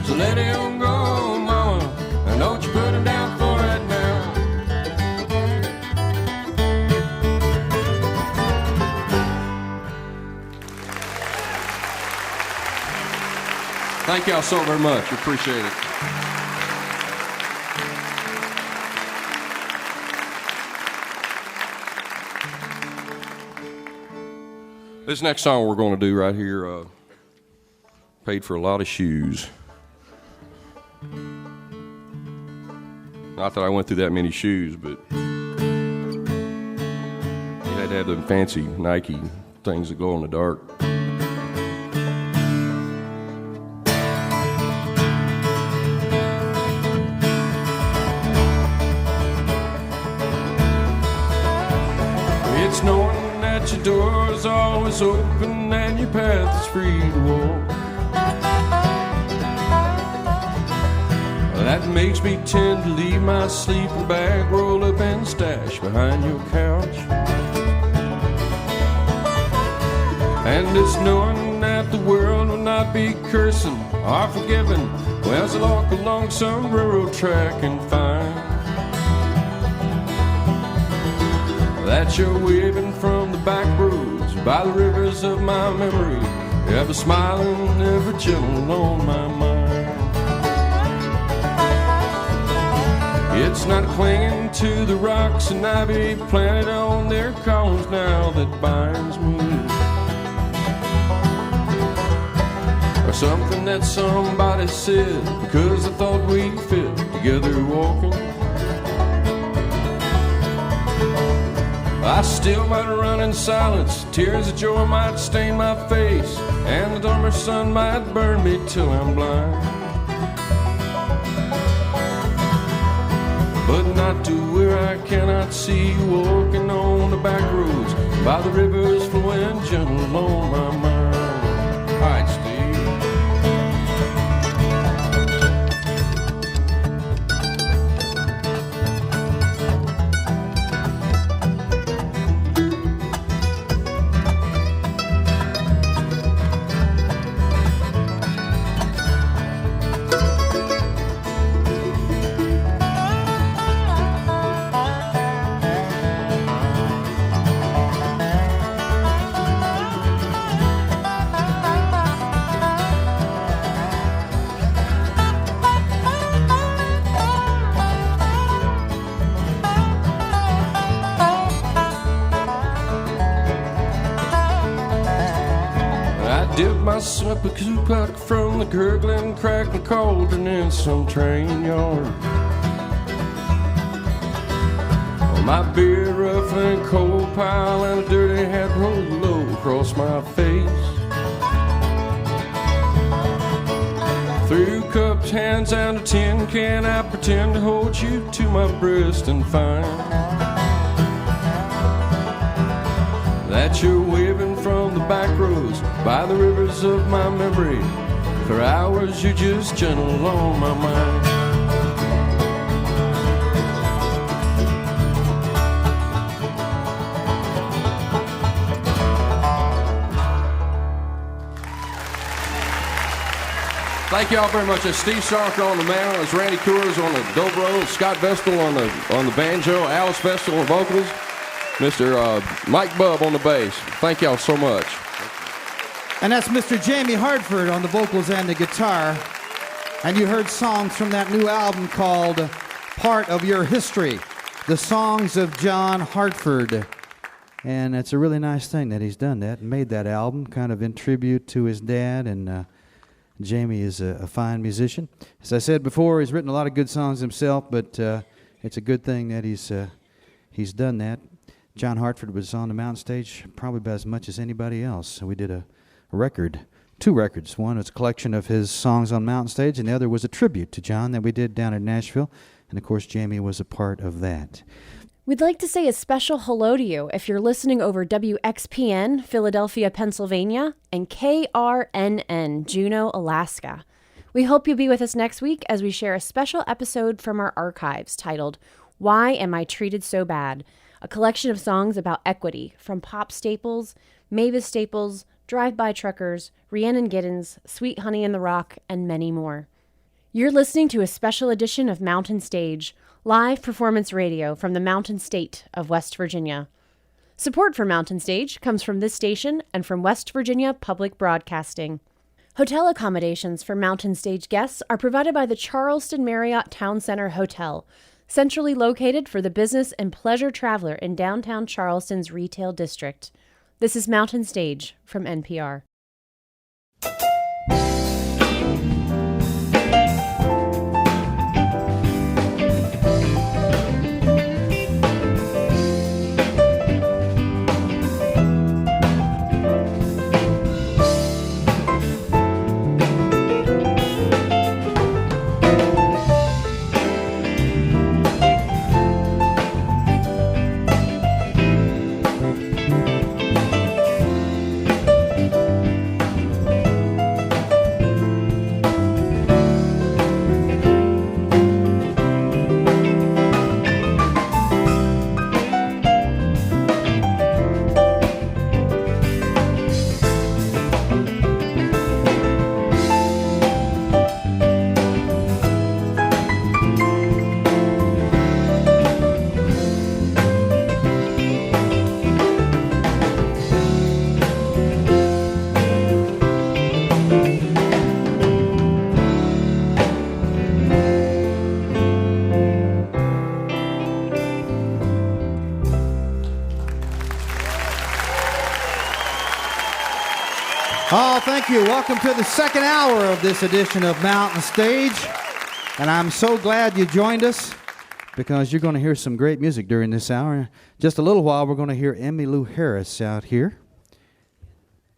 So let him go, Mama, and don't you put him down for it now. Thank y'all so very much. Appreciate it. This next song we're going to do right here paid for a lot of shoes. Not that I went through that many shoes, but you had to have them fancy Nike things that glow in the dark. It's knowing that your door's always open and your path is free to walk. That makes me tend to leave my sleeping bag rolled up and stashed behind your couch. And it's knowing that the world will not be cursing or forgiving well, as I walk along some railroad track and find that you're waving from the back roads by the rivers of my memory, ever smiling, ever gentle on my mind. It's not clinging to the rocks and ivy planted on their columns now that binds me. something that somebody said, because I thought we fit together walking. I still might run in silence, tears of joy might stain my face, and the summer sun might burn me till I'm blind. But not to where I cannot see you, walking on the back roads, by the rivers flowing gentle on my mind. All right, Steve. Dip myself a two-pack from the gurgling, crackling cauldron in some train yard. My beard rough and coal pile and a dirty hat rolled low across my face. Through cups, hands, and a tin can, I pretend to hold you to my breast and find that you're waving from the back roads by the rivers of my memory. For hours you're just gentle on my mind. Thank you all very much. It's Steve Sarker on the mandolin, it's Randy Coors on the dobro, Scott Vestal on the banjo, Alice Vestal on vocals, Mr. Mike Bubb on the bass. Thank y'all so much. And that's Mr. Jamie Hartford on the vocals and the guitar. And you heard songs from that new album called Part of Your History, the songs of John Hartford. And it's a really nice thing that he's done that and made that album kind of in tribute to his dad. And Jamie is a fine musician. As I said before, he's written a lot of good songs himself, but it's a good thing that he's done that. John Hartford was on the Mountain Stage probably about as much as anybody else. So we did a record, 2 records. One was a collection of his songs on Mountain Stage, and the other was a tribute to John that we did down in Nashville. And of course, Jamie was a part of that. We'd like to say a special hello to you if you're listening over WXPN, Philadelphia, Pennsylvania, and KRNN, Juneau, Alaska. We hope you'll be with us next week as we share a special episode from our archives titled, Why Am I Treated So Bad? A collection of songs about equity from pop staples, Mavis Staples, Drive-By Truckers, Rhiannon Giddens, Sweet Honey in the Rock, and many more. You're listening to a special edition of Mountain Stage, live performance radio from the Mountain State of West Virginia. Support for Mountain Stage comes from this station and from West Virginia Public Broadcasting. Hotel accommodations for Mountain Stage guests are provided by the Charleston Marriott Town Center Hotel, centrally located for the business and pleasure traveler in downtown Charleston's retail district. This is Mountain Stage from NPR. thank you. Welcome to the second hour of this edition of Mountain Stage. And I'm so glad you joined us because you're going to hear some great music during this hour. Just a little while, we're going to hear Emmylou Harris out here.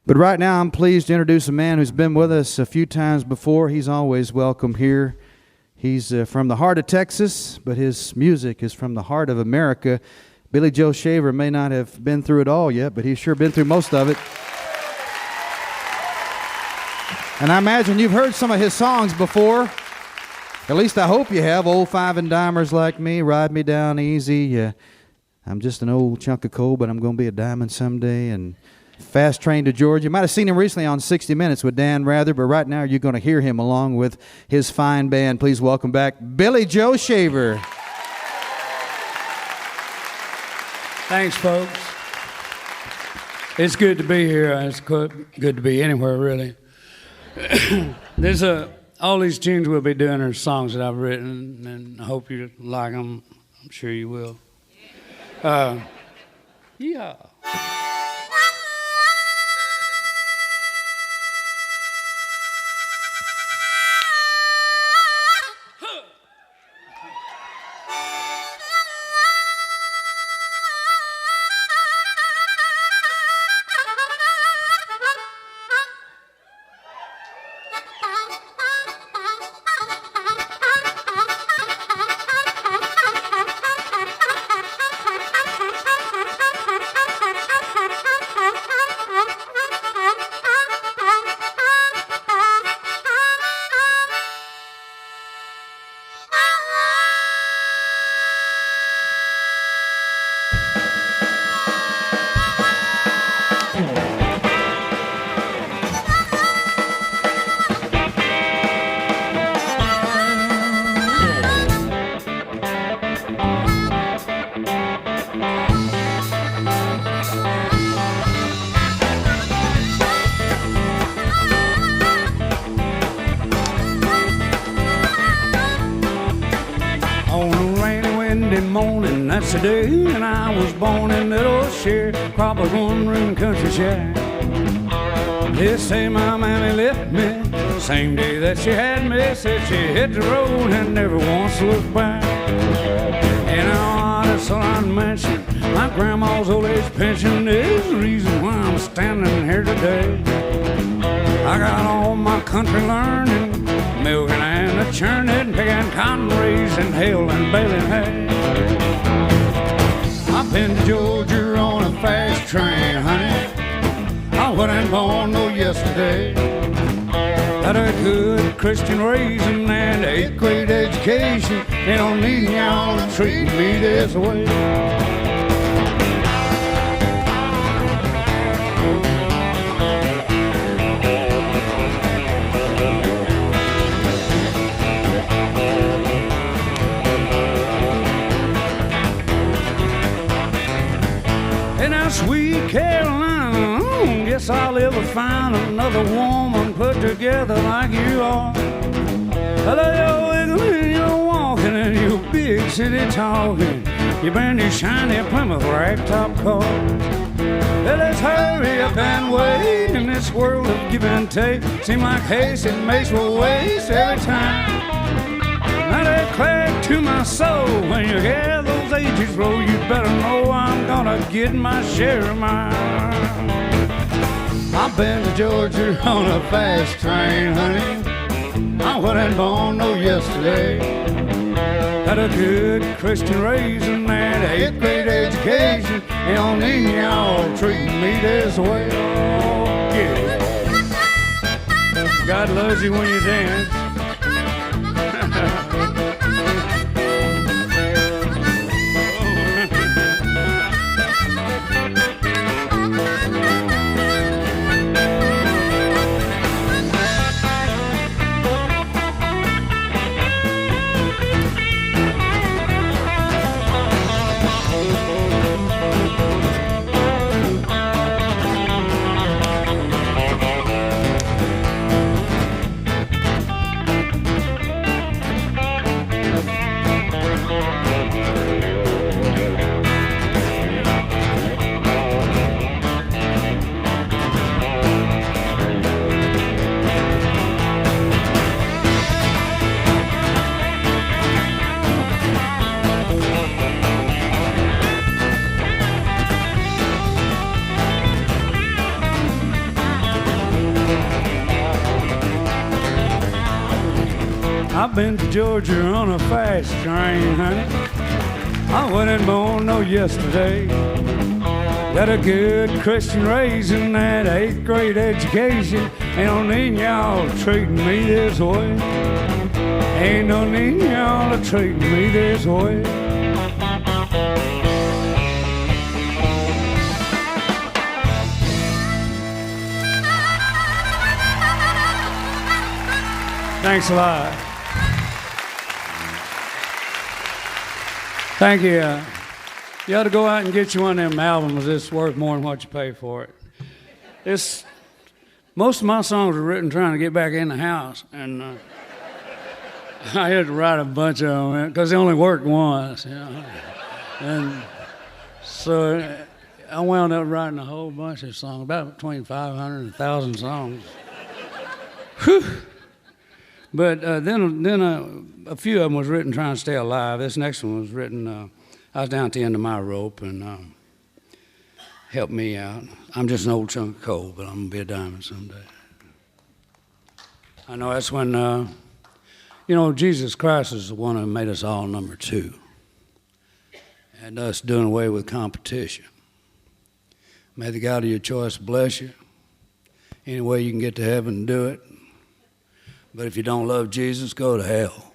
But right now, I'm pleased to introduce a man who's been with us a few times before. He's always welcome here. He's from the heart of Texas, but his music is from the heart of America. Billy Joe Shaver may not have been through it all yet, but he's sure been through most of it. And I imagine you've heard some of his songs before. At least I hope you have. Old five and dimers like me, ride me down easy. I'm just an old chunk of coal, but I'm going to be a diamond someday. And Fast Train to Georgia. You might have seen him recently on 60 Minutes with Dan Rather, but right now you're going to hear him along with his fine band. Please welcome back Billy Joe Shaver. Thanks, folks. It's good to be here. It's good to be anywhere, really. There's all these tunes we'll be doing are songs that I've written, and I hope you like them. I'm sure you will. Yeah. That's the day and I was born in little sharecropper's one-room country shack. They say my mammy left me same day that she had me. Said she hit the road and never once looked back. And out of Salon Mansion, my grandma's old age pension is the reason why I'm standing here today. I got all my country learning, milking and churning, picking cotton, raising, hail and baling hay. I've been to Georgia on a fast train, honey. I wasn't born no yesterday. Got a good Christian raising and 8th grade education. They don't need y'all to treat me this way. Sweet Carolina, guess I'll ever find another woman put together like you are. I love your wiggling, your walking, and your big city talking. You brand new shiny Plymouth ragtop car. Well, let's hurry up and wait in this world of give and take. Seem like haste and makes me waste every time. Now that crack to my soul, when you hear those ages roll, you better know I'm gonna get my share of mine. I've been to Georgia on a fast train, honey. I wasn't born no yesterday. Had a good Christian raising and 8th grade education. They don't need y'all treating me this way. Oh, yeah. God loves you when you dance. I've been to Georgia on a fast train, honey. I wasn't born no yesterday. Got a good Christian raising, that 8th grade education. Ain't no need y'all treating me this way. Ain't no need y'all treating me this way. Thanks a lot. Thank you. You ought to go out and get you one of them albums. It's worth more than what you pay for it. Most of my songs were written trying to get back in the house, and I had to write a bunch of them because they only worked once, you know. And so I wound up writing a whole bunch of songs, about between 500 and 1,000 songs. Whew. But then a few of them was written trying to stay alive. This next one was written, I was down at the end of my rope, and helped me out. I'm just an old chunk of coal, but I'm going to be a diamond someday. I know that's when, Jesus Christ is the one who made us all number 2. And us doing away with competition. May the God of your choice bless you. Any way you can get to heaven, do it. But if you don't love Jesus, go to hell.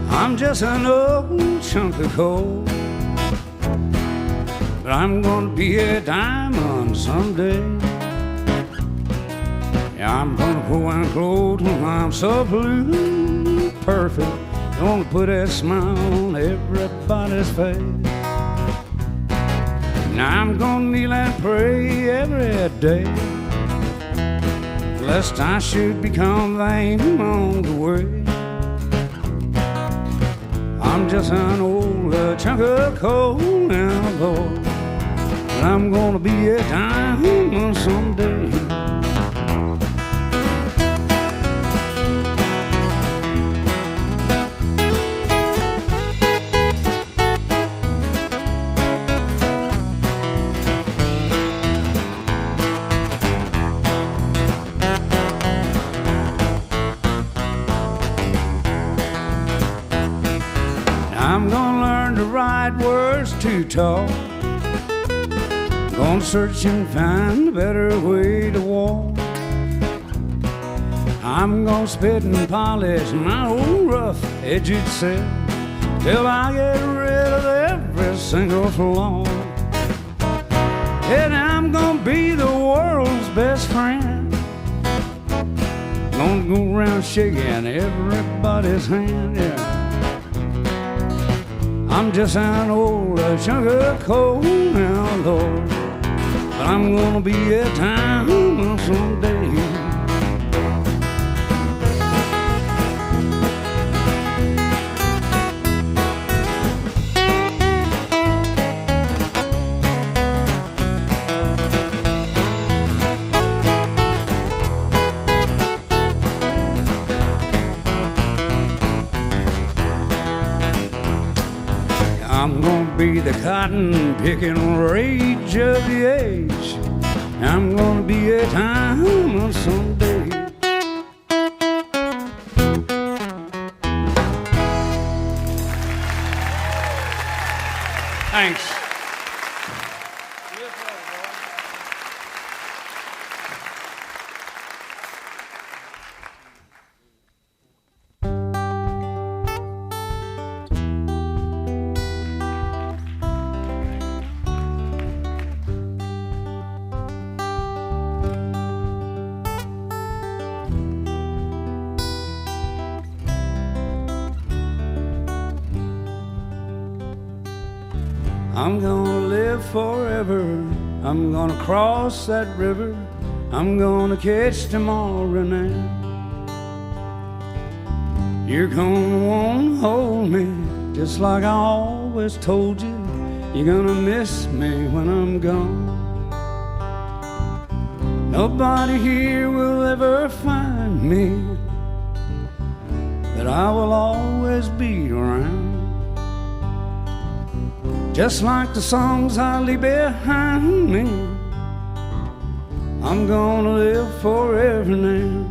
I'm just an old chunk of coal, but I'm gonna be a diamond someday. Yeah, I'm gonna go and clothes when I'm so blue, perfect. Gonna put a smile on everybody's face. Now I'm gonna kneel and pray every day, lest I should become vain along the way. I'm just an old chunk of coal now, Lord, but I'm gonna be a diamond someday. I'm gonna learn to write words to talk. Gonna search and find a better way to walk. I'm gonna spit and polish my old rough-edged self till I get rid of every single flaw. And I'm gonna be the world's best friend. Gonna go around shaking everybody's hand, yeah. I'm just an old chunk of coal now, Lord, but I'm gonna be a diamond someday. I'm gonna be the cotton-picking rage of the age. I'm gonna be a diamond someday. Thanks. I'm gonna live forever. I'm gonna cross that river. I'm gonna catch tomorrow now. You're gonna wanna hold me just like I always told you. You're gonna miss me when I'm gone. Nobody here will ever find me, but I will always be around. Just like the songs I leave behind me, I'm gonna live forever now.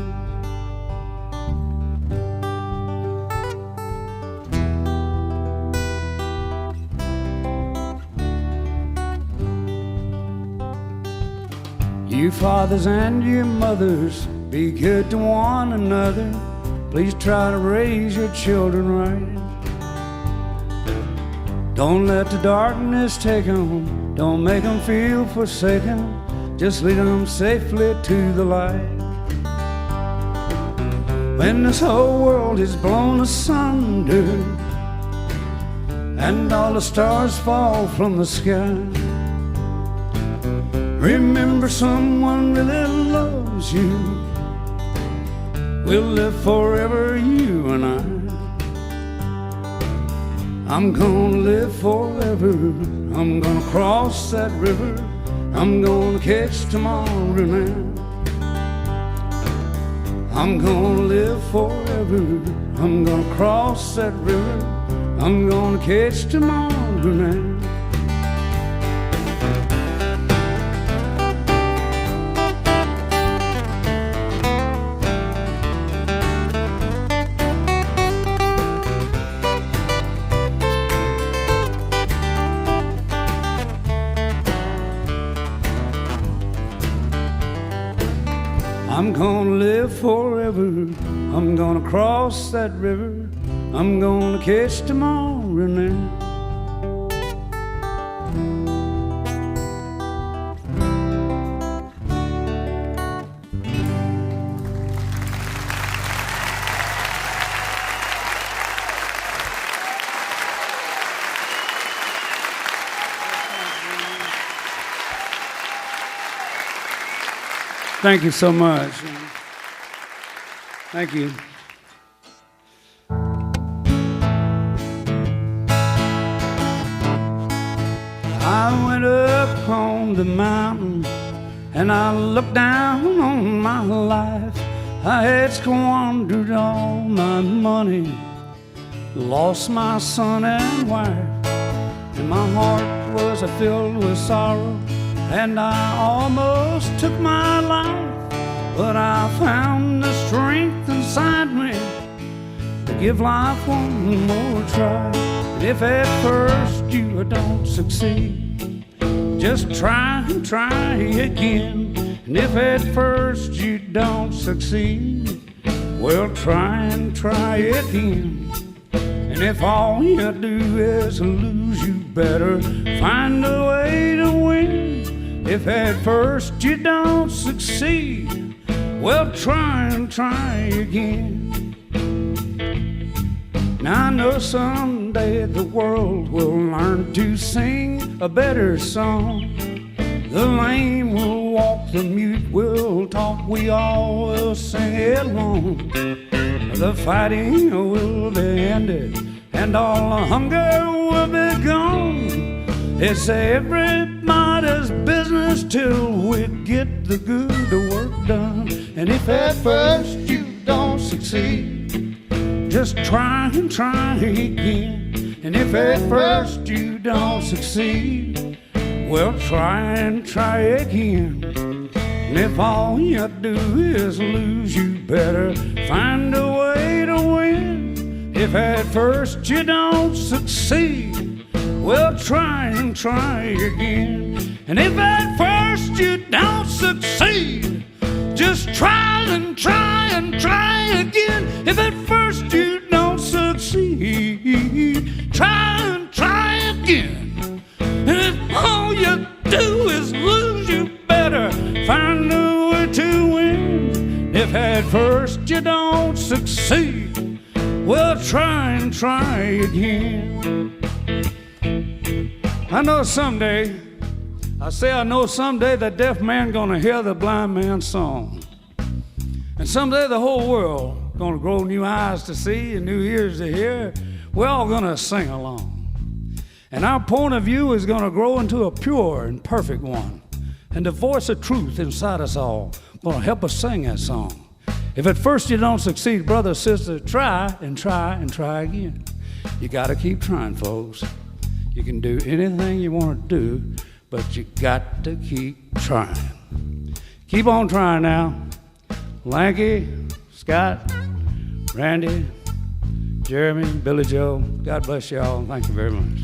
You fathers and you mothers, be good to one another. Please try to raise your children right. Don't let the darkness take them. Don't make them feel forsaken. Just lead them safely to the light. When this whole world is blown asunder and all the stars fall from the sky, remember someone really loves you. We'll live forever, you and I. I'm gonna live forever. I'm gonna cross that river. I'm gonna catch tomorrow now. I'm gonna live forever. I'm gonna cross that river. I'm gonna catch tomorrow now. I'm gonna live forever. I'm gonna cross that river. I'm gonna catch tomorrow now. Thank you so much. Thank you. I went up on the mountain and I looked down on my life. I had squandered all my money, lost my son and wife, and my heart was filled with sorrow, and I almost took my life. But I found the strength inside me to give life one more try. And if at first you don't succeed, just try and try again. And if at first you don't succeed, well, try and try again. And if all you do is lose, you better find a way to win. If at first you don't succeed, well, try and try again. Now I know someday the world will learn to sing a better song. The lame will walk, the mute will talk, we all will sing along. The fighting will be ended and all the hunger will be gone. It's everybody's business till we get the good work done. And if at first you don't succeed, just try and try again. And if at first you don't succeed, well, try and try again. And if all you do is lose, you better find a way to win. If at first you don't succeed, well, try and try again. And if at first you don't succeed, just try and try and try again. If at first you don't succeed, try and try again. And if all you do is lose, you better find a way to win. If at first you don't succeed, well, try and try again. I know someday that deaf man gonna hear the blind man's song. And someday the whole world gonna grow new eyes to see and new ears to hear. We're all gonna sing along. And our point of view is gonna grow into a pure and perfect one. And the voice of truth inside us all gonna help us sing that song. If at first you don't succeed, brother, sister, try and try and try again. You gotta keep trying, folks. You can do anything you want to do, but you got to keep trying. Keep on trying now. Lanky, Scott, Randy, Jeremy, Billy Joe, God bless y'all. Thank you very much.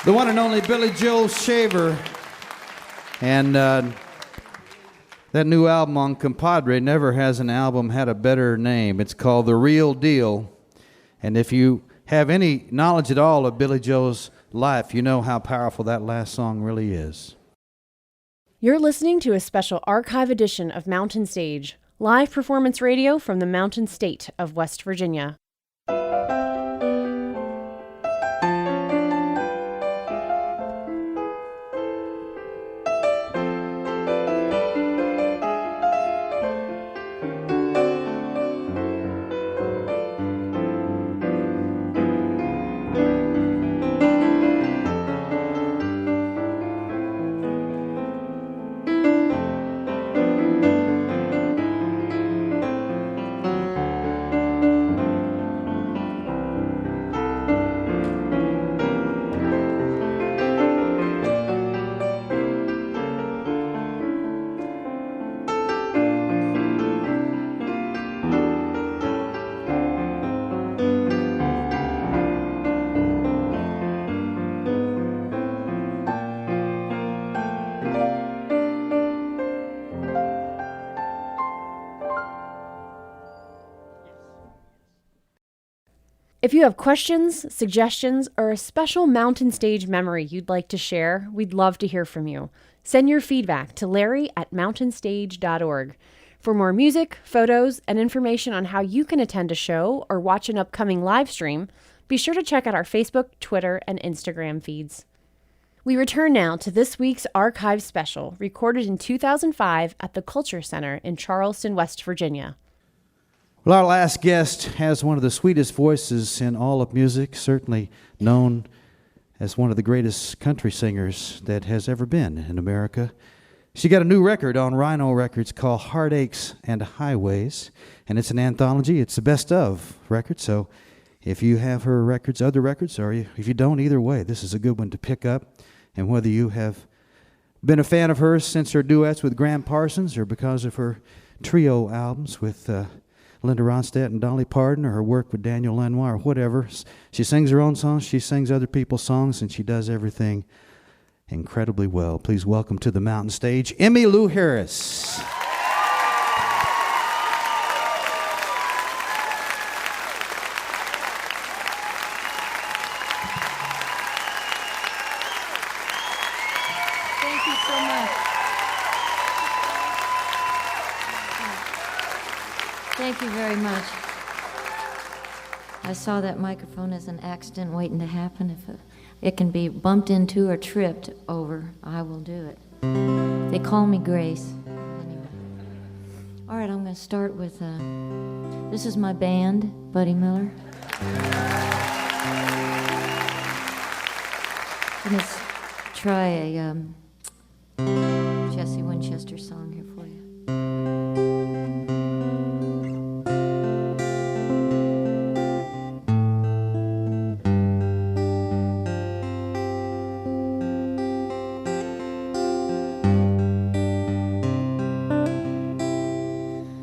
The one and only Billy Joe Shaver. And that new album on Compadre, never has an album had a better name. It's called The Real Deal. And if you have any knowledge at all of Billy Joe's life, you know how powerful that last song really is. You're listening to a special archive edition of Mountain Stage, live performance radio from the Mountain State of West Virginia. If you have questions, suggestions, or a special Mountain Stage memory you'd like to share, we'd love to hear from you. Send your feedback to larry@mountainstage.org. For more music, photos, and information on how you can attend a show or watch an upcoming live stream, be sure to check out our Facebook, Twitter, and Instagram feeds. We return now to this week's archive special, recorded in 2005 at the Culture Center in Charleston, West Virginia. Well, our last guest has one of the sweetest voices in all of music, certainly known as one of the greatest country singers that has ever been in America. She got a new record on Rhino Records called Heartaches and Highways, and it's an anthology. It's the best of record, so if you have her records, other records, or if you don't, either way, this is a good one to pick up. And whether you have been a fan of hers since her duets with Graham Parsons or because of her trio albums with Linda Ronstadt and Dolly Parton, or her work with Daniel Lanois, or whatever. She sings her own songs, she sings other people's songs, and she does everything incredibly well. Please welcome to the Mountain Stage, Emmylou Harris. Thank you so much. Thank you very much. I saw that microphone as an accident waiting to happen. If it can be bumped into or tripped over, I will do it. They call me Grace. Anyway. All right, I'm going to start with, this is my band, Buddy Miller. And let's try a Jesse Winchester song here for you.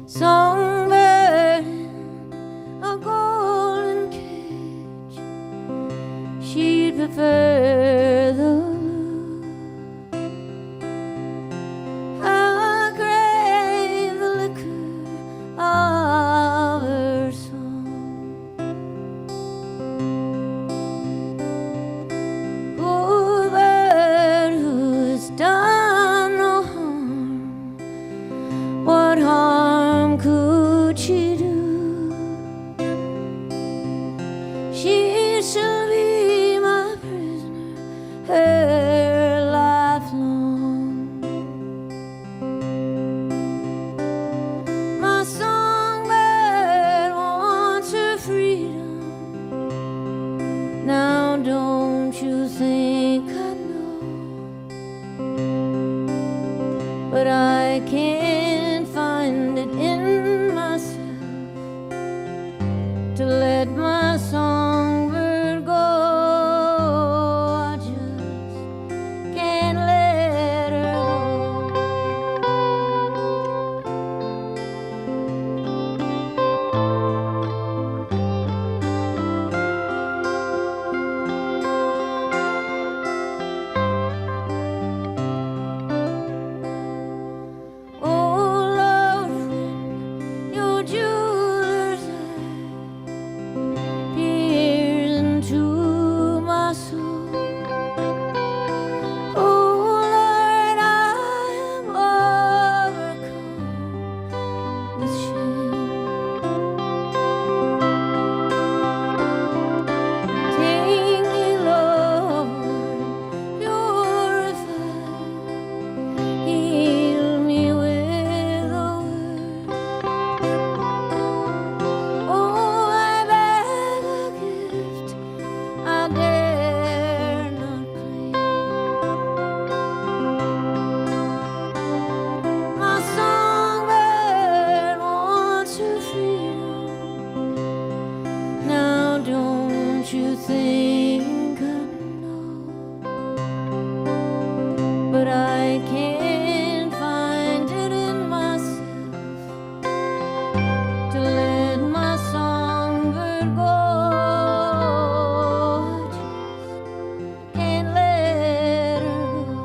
Songbird, a golden cage, she'd prefer the I crave the liquor of her song. shall be my prisoner her life long. My songbird wants her freedom. Now don't you think I know? But I can't find it in myself to let my songbird go. I just can't let her go. Oh Lord, when your jeweler's eye peers into my soul, oh Lord, I am overcome with shame. Take me, Lord, purify, heal me with a word. Oh, I beg a gift I dare not claim. My songbird wants her freedom. Now don't you think I know? But I can't find it in myself to let my songbird go. I just can't let her go.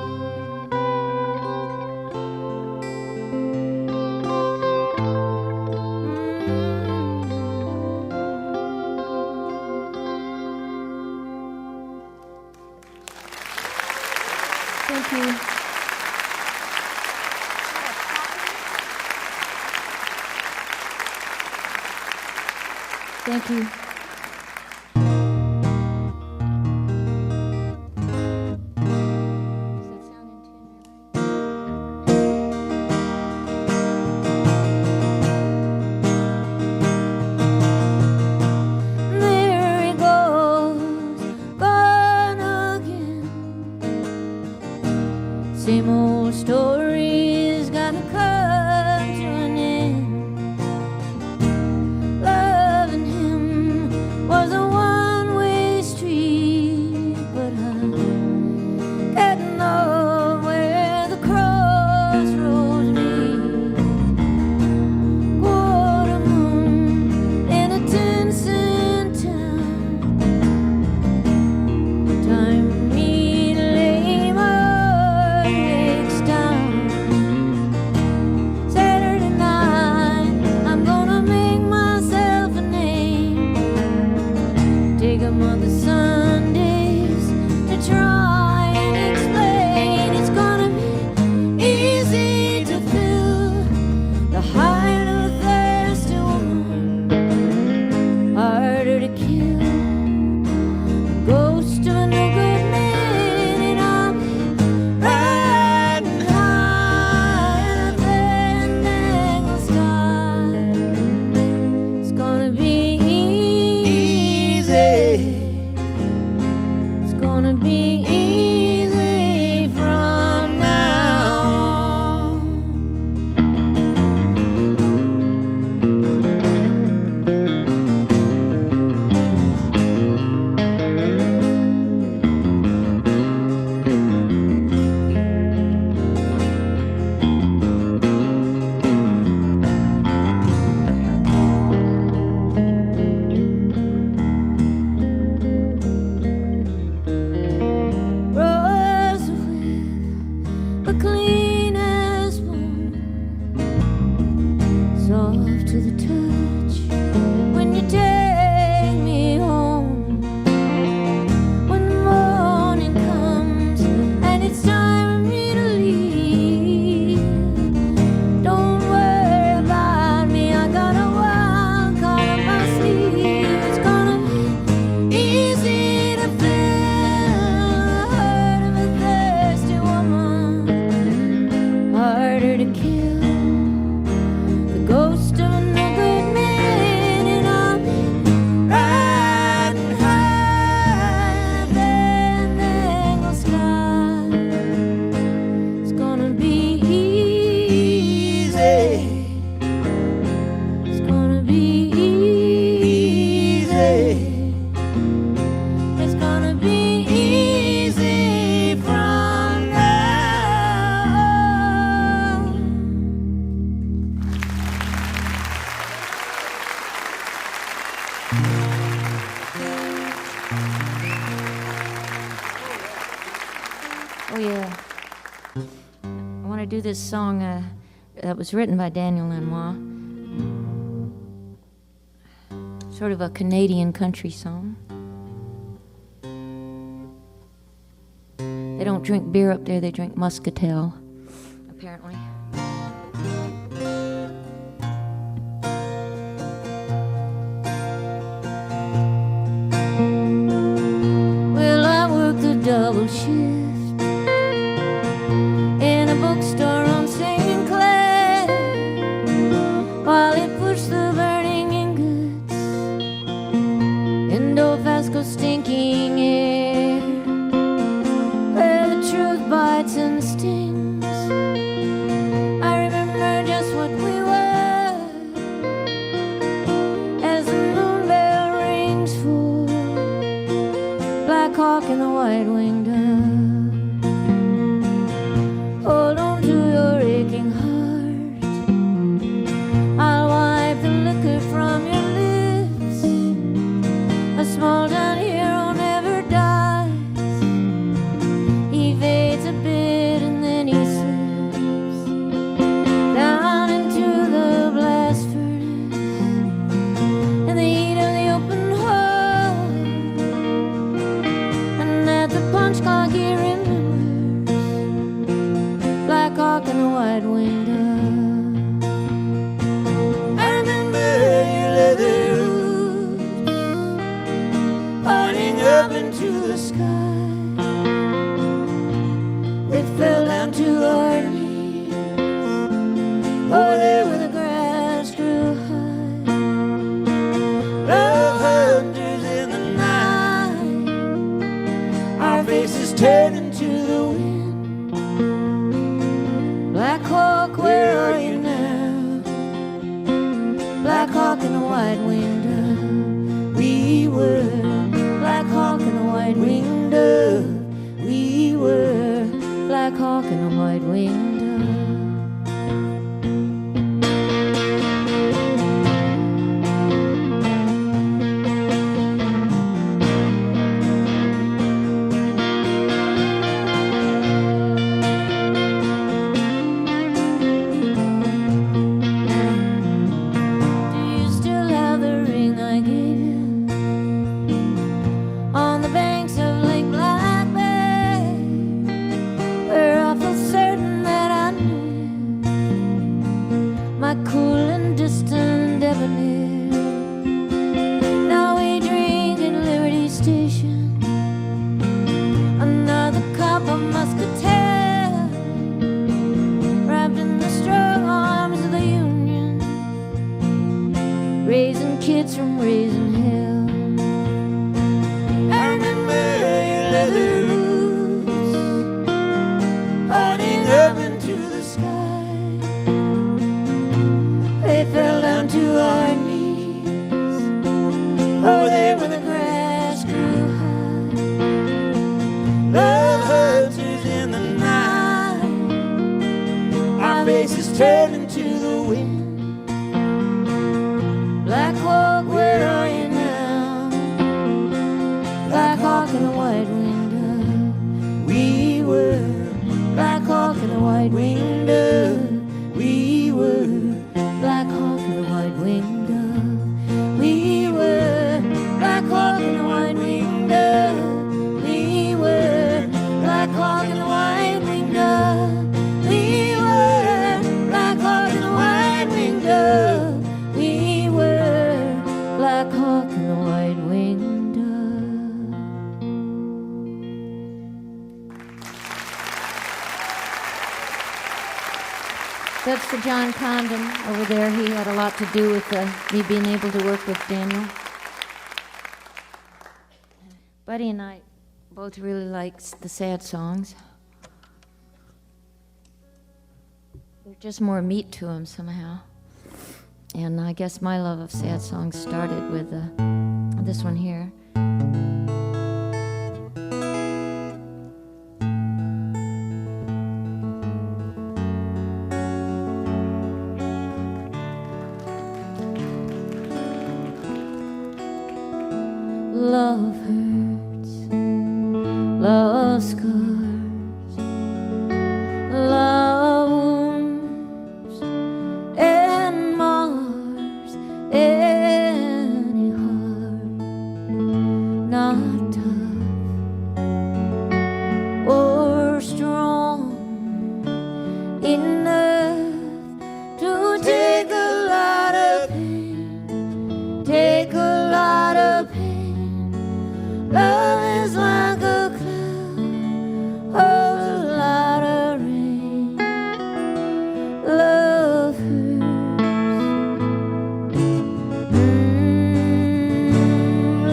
Thank you. Thank you. There he goes, gone again. Same old story's gotta come to an end. Loving him was a one-way street, but I'm getting off where the crossroads meet. Quarter moon in a 10-cent town. Time for me to lay my heartaches down. Saturday night, I'm gonna make myself a name. Take a month of Sundays to try and explain. It's gonna be easy to fill the heart of a thirsty woman, harder to kill the ghost of a no good man. And I'll be riding high in a fandangle sky. It's gonna be easy Oh, yeah. I want to do this song that was written by Daniel Lanois. Sort of a Canadian country song. They don't drink beer up there, they drink muscatel, apparently. Well, I work the double shift in a bookstore on St. Clair while they push the burning ingots into Vasco stinking air where the truth bites and stings. I remember just what we were as the moon bell rings for Black Hawk and the white-winged dove. Hold on to your aching heart, I'll wipe the liquor from your lips. A small town hero never dies. He fades a bit and then he slips down into the blast furnace in the heat of the open hall. And at the punch clock he remembers Black Hawk and the white-winged dove. I remember your leather boots pointing up into the sky. We fell down to our knees over there where the grass grew high. Love hunters in the night, our faces turning to the wind. Black Hawk, where are you now? Black Hawk and the white-winged dove. We were Black Hawk and the white-winged dove. We were Black Hawk and the white-winged dove. Do you still have the ring I gave you on the banks of Lake Black Bear, where I felt certain that I knew my cool and distant debonair? Now we drink at Liberty Station, another cup of muscatel, wrapped in the strong arms of the Union, raising kids from raising hell. I remember your leather boots pointing up into the sky. They fell down to our knees over there where the grass grew high. Love hunters in the night, our faces turning to the wind. Black Hawk, where are you now? Black Hawk and the white-winged dove. We were Black Hawk and the white-winged dove. We were Black Hawk and the white-winged dove. We were Black Hawk and the white-winged dove. We were Black Hawk and the white-winged dove. We were Black Hawk and the white-winged dove. We were Black Hawk and the white-winged dove. That's for John Condon over there. He had a lot to do with me being able to work with Daniel. Buddy and I both really like the sad songs. There's just more meat to them somehow. And I guess my love of sad songs started with this one here. Love her. love scars, love wounds, and mars any heart not tough or strong enough to take a lot of pain, take a lot of pain. Love is like a cloud, holds a lot of rain. Love hurts,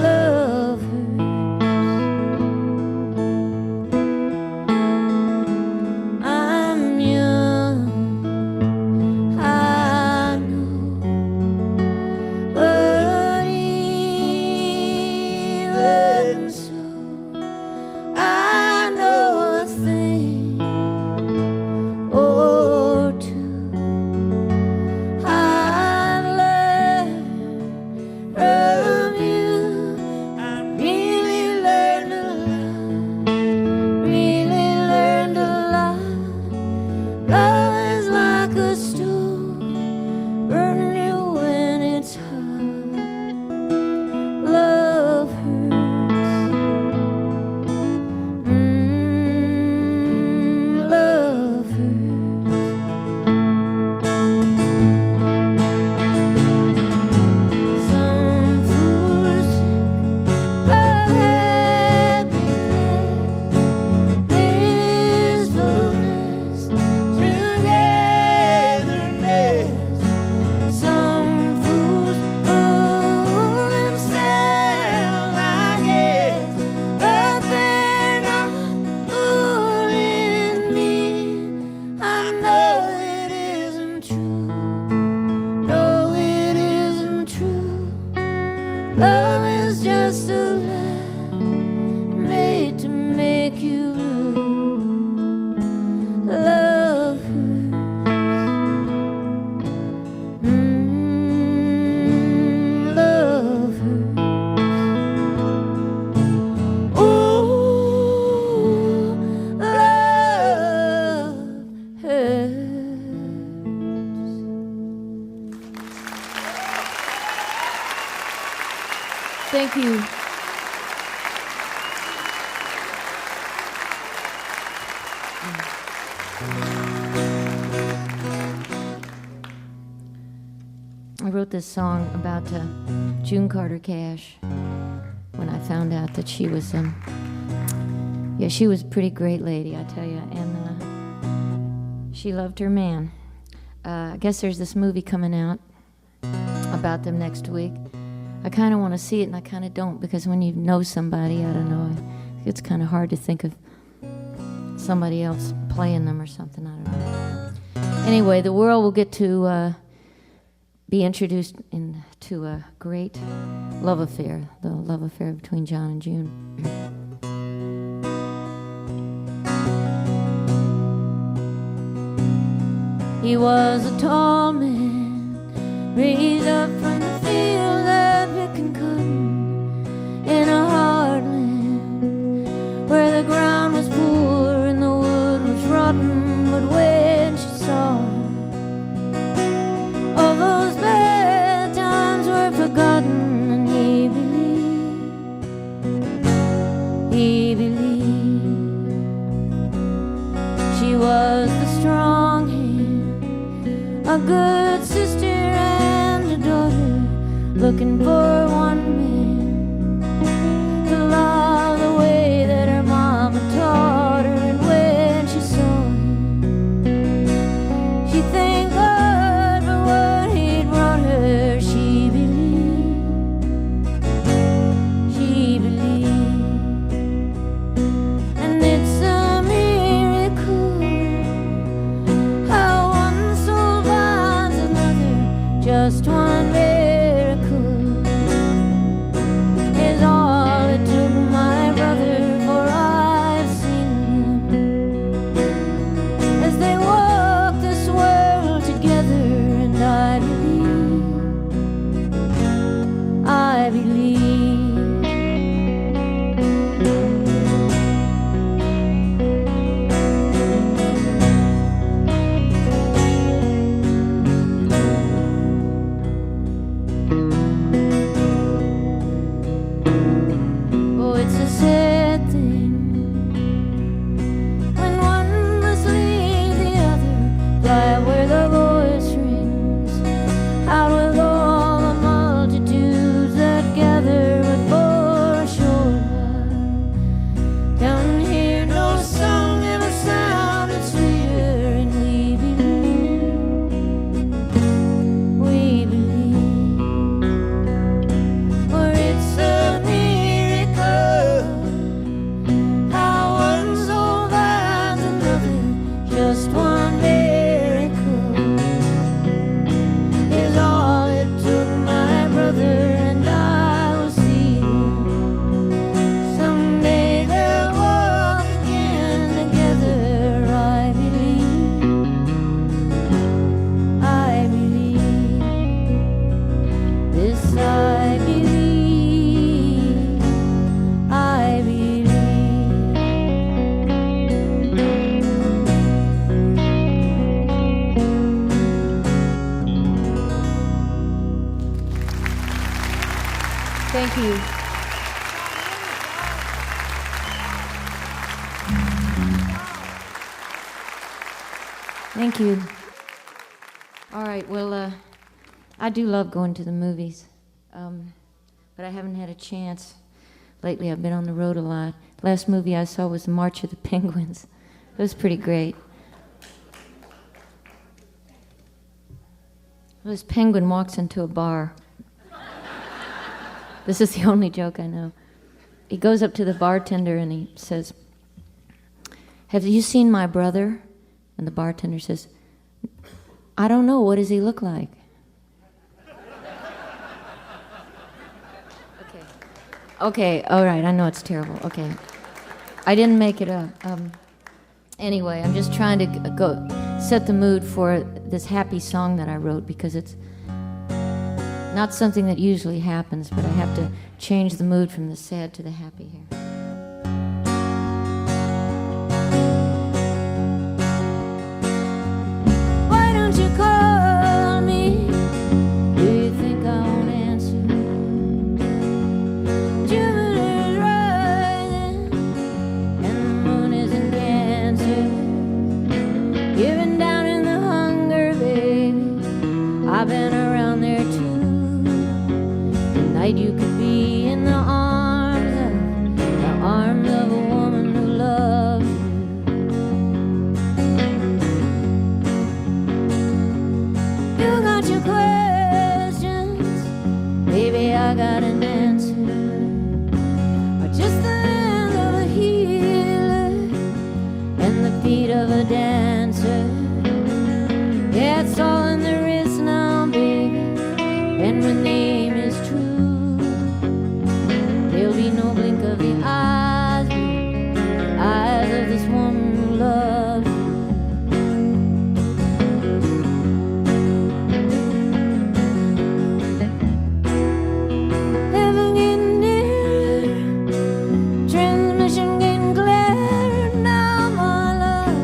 love hurts. I'm young, I know, but even so, I know a thing or two. I've learned from you. I really learned a lot, really learned a lot. Love is like a stove, burning you when it's hot. Love hurts, love hurts. Some fools love happiness, peacefulness, togetherness. Some fools fool themselves, I guess, but they're not fooling me. I know it isn't true. No, it isn't true. Love is just a lie made to make you blue. Love hurts, love hurts. Ooh, love hurts. Thank you. I wrote this song about June Carter Cash when I found out that she was, she was a pretty great lady, I tell you, and she loved her man. I guess there's this movie coming out about them next week. I kind of want to see it, and I kind of don't, because when you know somebody, I don't know, it's kind of hard to think of somebody else playing them or something, I don't know. Anyway, the world will get to be introduced into a great love affair, the love affair between John and June. He was a tall man, raised up from the field of picking cotton in a hard land where the ground was poor and the wood was rotten. But when she saw all those bad times were forgotten, and he believed she was the strong hand, a good sister and a daughter, looking for one man to love the way that her mama taught her. And when she saw him, she thanked God for what he'd brought her. She believed, and it's a miracle how one soul finds another, just one miracle. Thank you. Thank you. All right, well, I do love going to the movies, but I haven't had a chance. Lately, I've been on the road a lot. Last movie I saw was March of the Penguins. It was pretty great. This penguin walks into a bar. This is the only joke I know. He goes up to the bartender and he says, "Have you seen my brother?" And the bartender says, "I don't know. What does he look like?" Okay, all right, I know it's terrible. Okay. I didn't make it up. Anyway, I'm just trying to go set the mood for this happy song that I wrote because it's not something that usually happens, but I have to change the mood from the sad to the happy here. Why don't you call me? Do you think I won't answer? Jupiter's rising and the moon is in Cancer. You've been down in the hunger, baby. I've been around there too. Tonight you could be in the arms of a woman who loves you. You got your questions, baby, I got an answer. Or just the hands of a healer and the feet of a dancer. Yeah, it's all in the wrist now, baby, and when the aim is true, there'll be no blink of the eyes, the eyes of this woman who loves you. Heaven getting nearer, transmission getting clearer now, my love.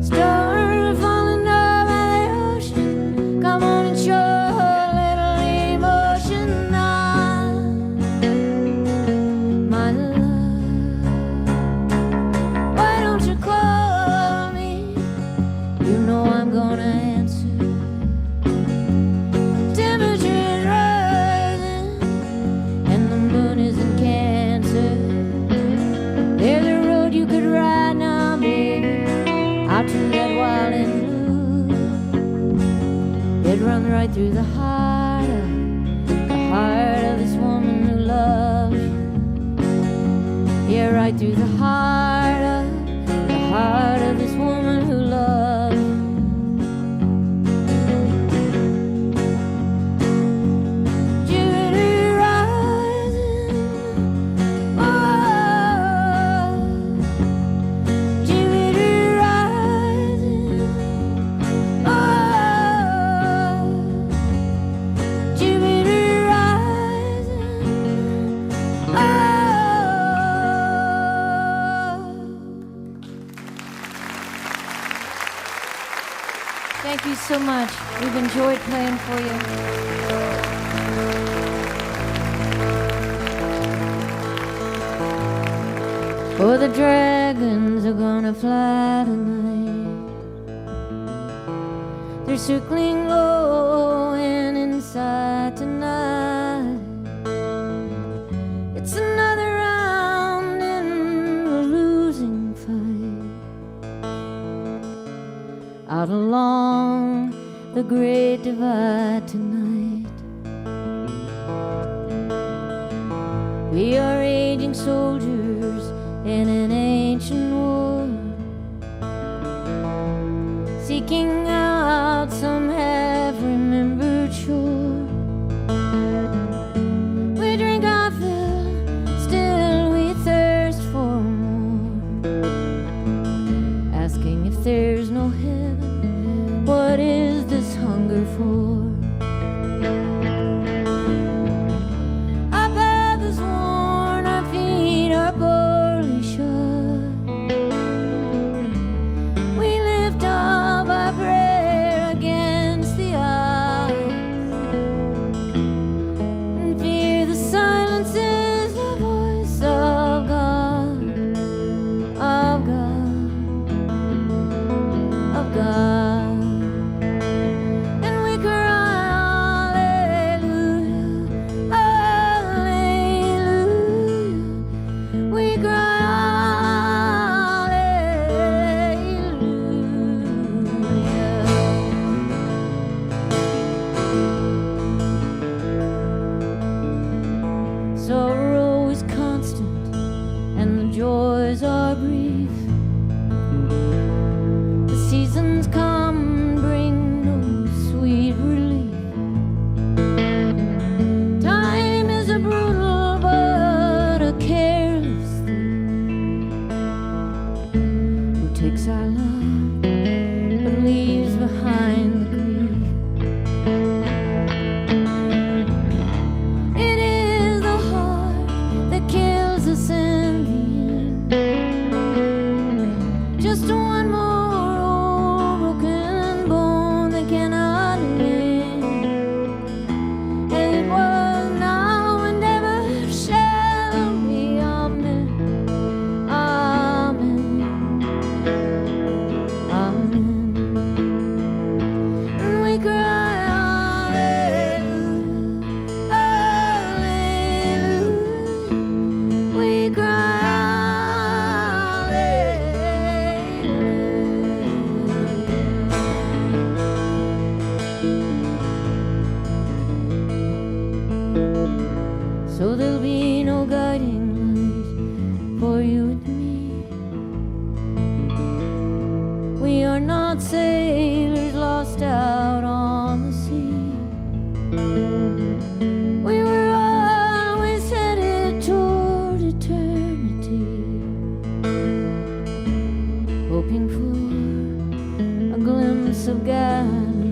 Stars falling down by the ocean, come on and show a little emotion now, my love. Why don't you call me? You know I'm gonna answer. Temperature is rising and the moon is in Cancer. There's a road you could ride now, baby, out to that wild and blue. It runs right through the heart of this woman who loves you. Yeah, right through the heart of this woman who loves you. Jupiter rising, oh, Jupiter rising, oh, Jupiter rising, oh. Thank you so much. We've enjoyed playing for you. Oh, the dragons are gonna fly tonight. They're circling low and inside tonight. It's another round in a losing fight. Out along the great divide tonight, we are aging soldiers in an ancient war, seeking out some half-remembered shore. We drink our fill, still we thirst for more, asking if there's no heaven, what is this hunger for? Our path is worn, our feet are poorly shod. We lift up our prayer so there'll be no guiding light for you and me. We are not sailors lost out on the sea. We were always headed toward eternity, hoping for a glimpse of Galilee.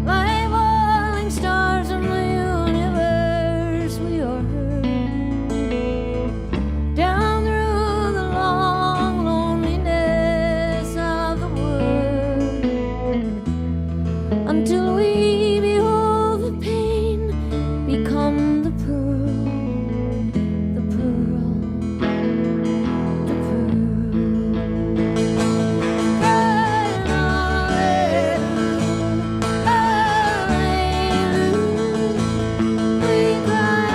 Like falling stars from the universe, we are hurled down through the long loneliness of the world, until we behold the pain become the pearl, the pearl, the pearl. Crying hallelujah, hallelujah. We cry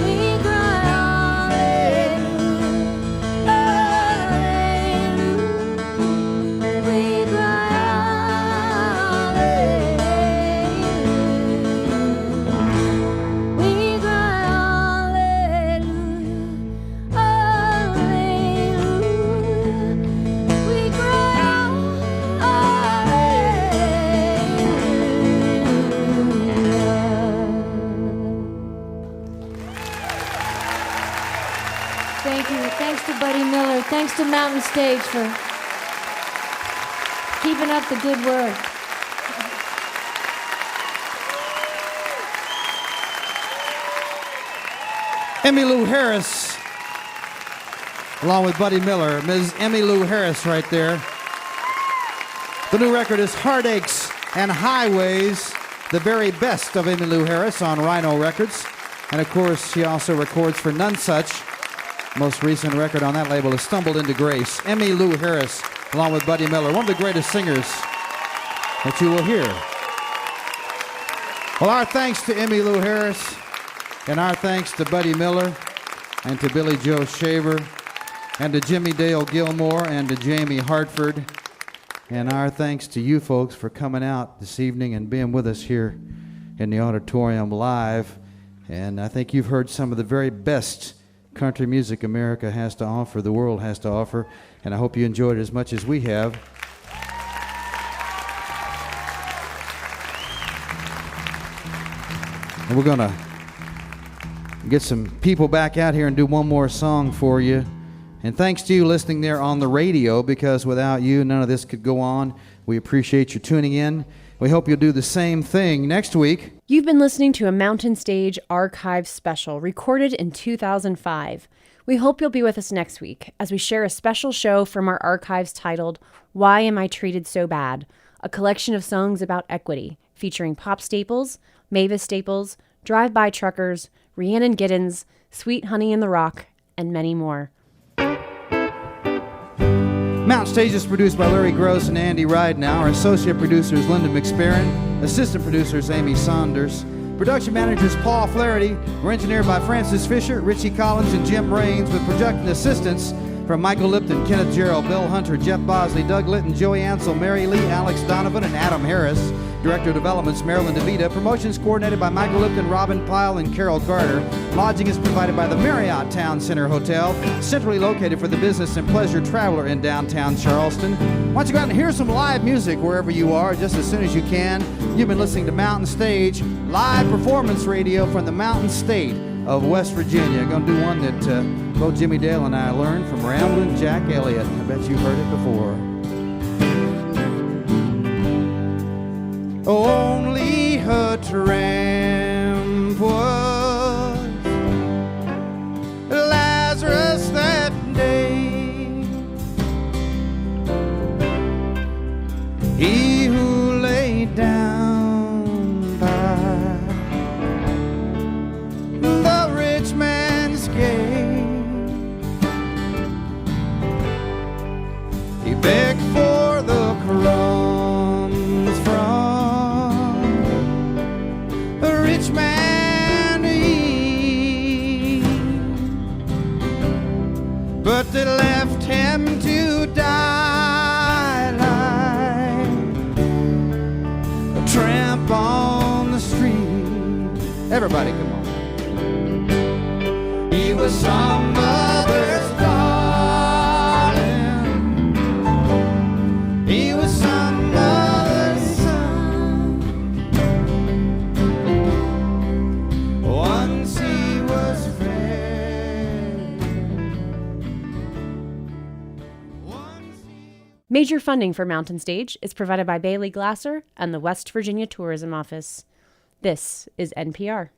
hallelujah. We cry hallelujah, hallelujah. We cry hallelujah. We cry hallelujah, hallelujah. We cry hallelujah. Thank you. Thanks to Buddy Miller. Thanks to Mountain Stage for keeping up the good work. Emmylou Harris, along with Buddy Miller. Ms. Emmylou Harris right there. The new record is Heartaches and Highways, the very best of Emmylou Harris on Rhino Records. And of course, she also records for None Such. Most recent record on that label is Stumbled Into Grace. Emmylou Harris, along with Buddy Miller, one of the greatest singers that you will hear. Well, our thanks to Emmylou Harris, and our thanks to Buddy Miller, and to Billy Joe Shaver, and to Jimmie Dale Gilmore, and to Jamie Hartford. And our thanks to you folks for coming out this evening and being with us here in the auditorium live. And I think you've heard some of the very best country music America has to offer, the world has to offer. And I hope you enjoyed it as much as we have. And we're going to get some people back out here and do one more song for you. And thanks to you listening there on the radio, because without you, none of this could go on. We appreciate you tuning in. We hope you'll do the same thing next week. You've been listening to a Mountain Stage archive special recorded in 2005. We hope you'll be with us next week as we share a special show from our archives titled Why Am I Treated So Bad? A collection of songs about equity, featuring pop staples, Mavis Staples, drive-by truckers, Rhiannon Giddens, Sweet Honey in the Rock, and many more. Mountain Stage is produced by Larry Gross and Andy Ridenau. Our associate producer is Linda McSparron. Assistant producer is Amy Saunders. Production manager is Paul Flaherty. We're engineered by Francis Fisher, Richie Collins, and Jim Raines, with production assistance from Michael Lipton, Kenneth Gerald, Bill Hunter, Jeff Bosley, Doug Litton, Joey Ansel, Mary Lee, Alex Donovan, and Adam Harris. Director of Development's Marilyn DeVita. Promotions coordinated by Michael Lipton, Robin Pyle, and Carol Carter. Lodging is provided by the Marriott Town Center Hotel, centrally located for the business and pleasure traveler in downtown Charleston. Why don't you go out and hear some live music wherever you are, just as soon as you can. You've been listening to Mountain Stage, live performance radio from the Mountain State of West Virginia. Going to do one that both Jimmie Dale and I learned from Ramblin' Jack Elliott. I bet you've heard it before. Only her tramp was Lazarus that day. He who lay down by the rich man's gate, he begged for the crumbs from rich man to eat, but they left him to die everybody, come on. He was some mother's darling. He was some mother's son. Once he was fair. Major funding for Mountain Stage is provided by Bailey Glasser and the West Virginia Tourism Office. This is NPR.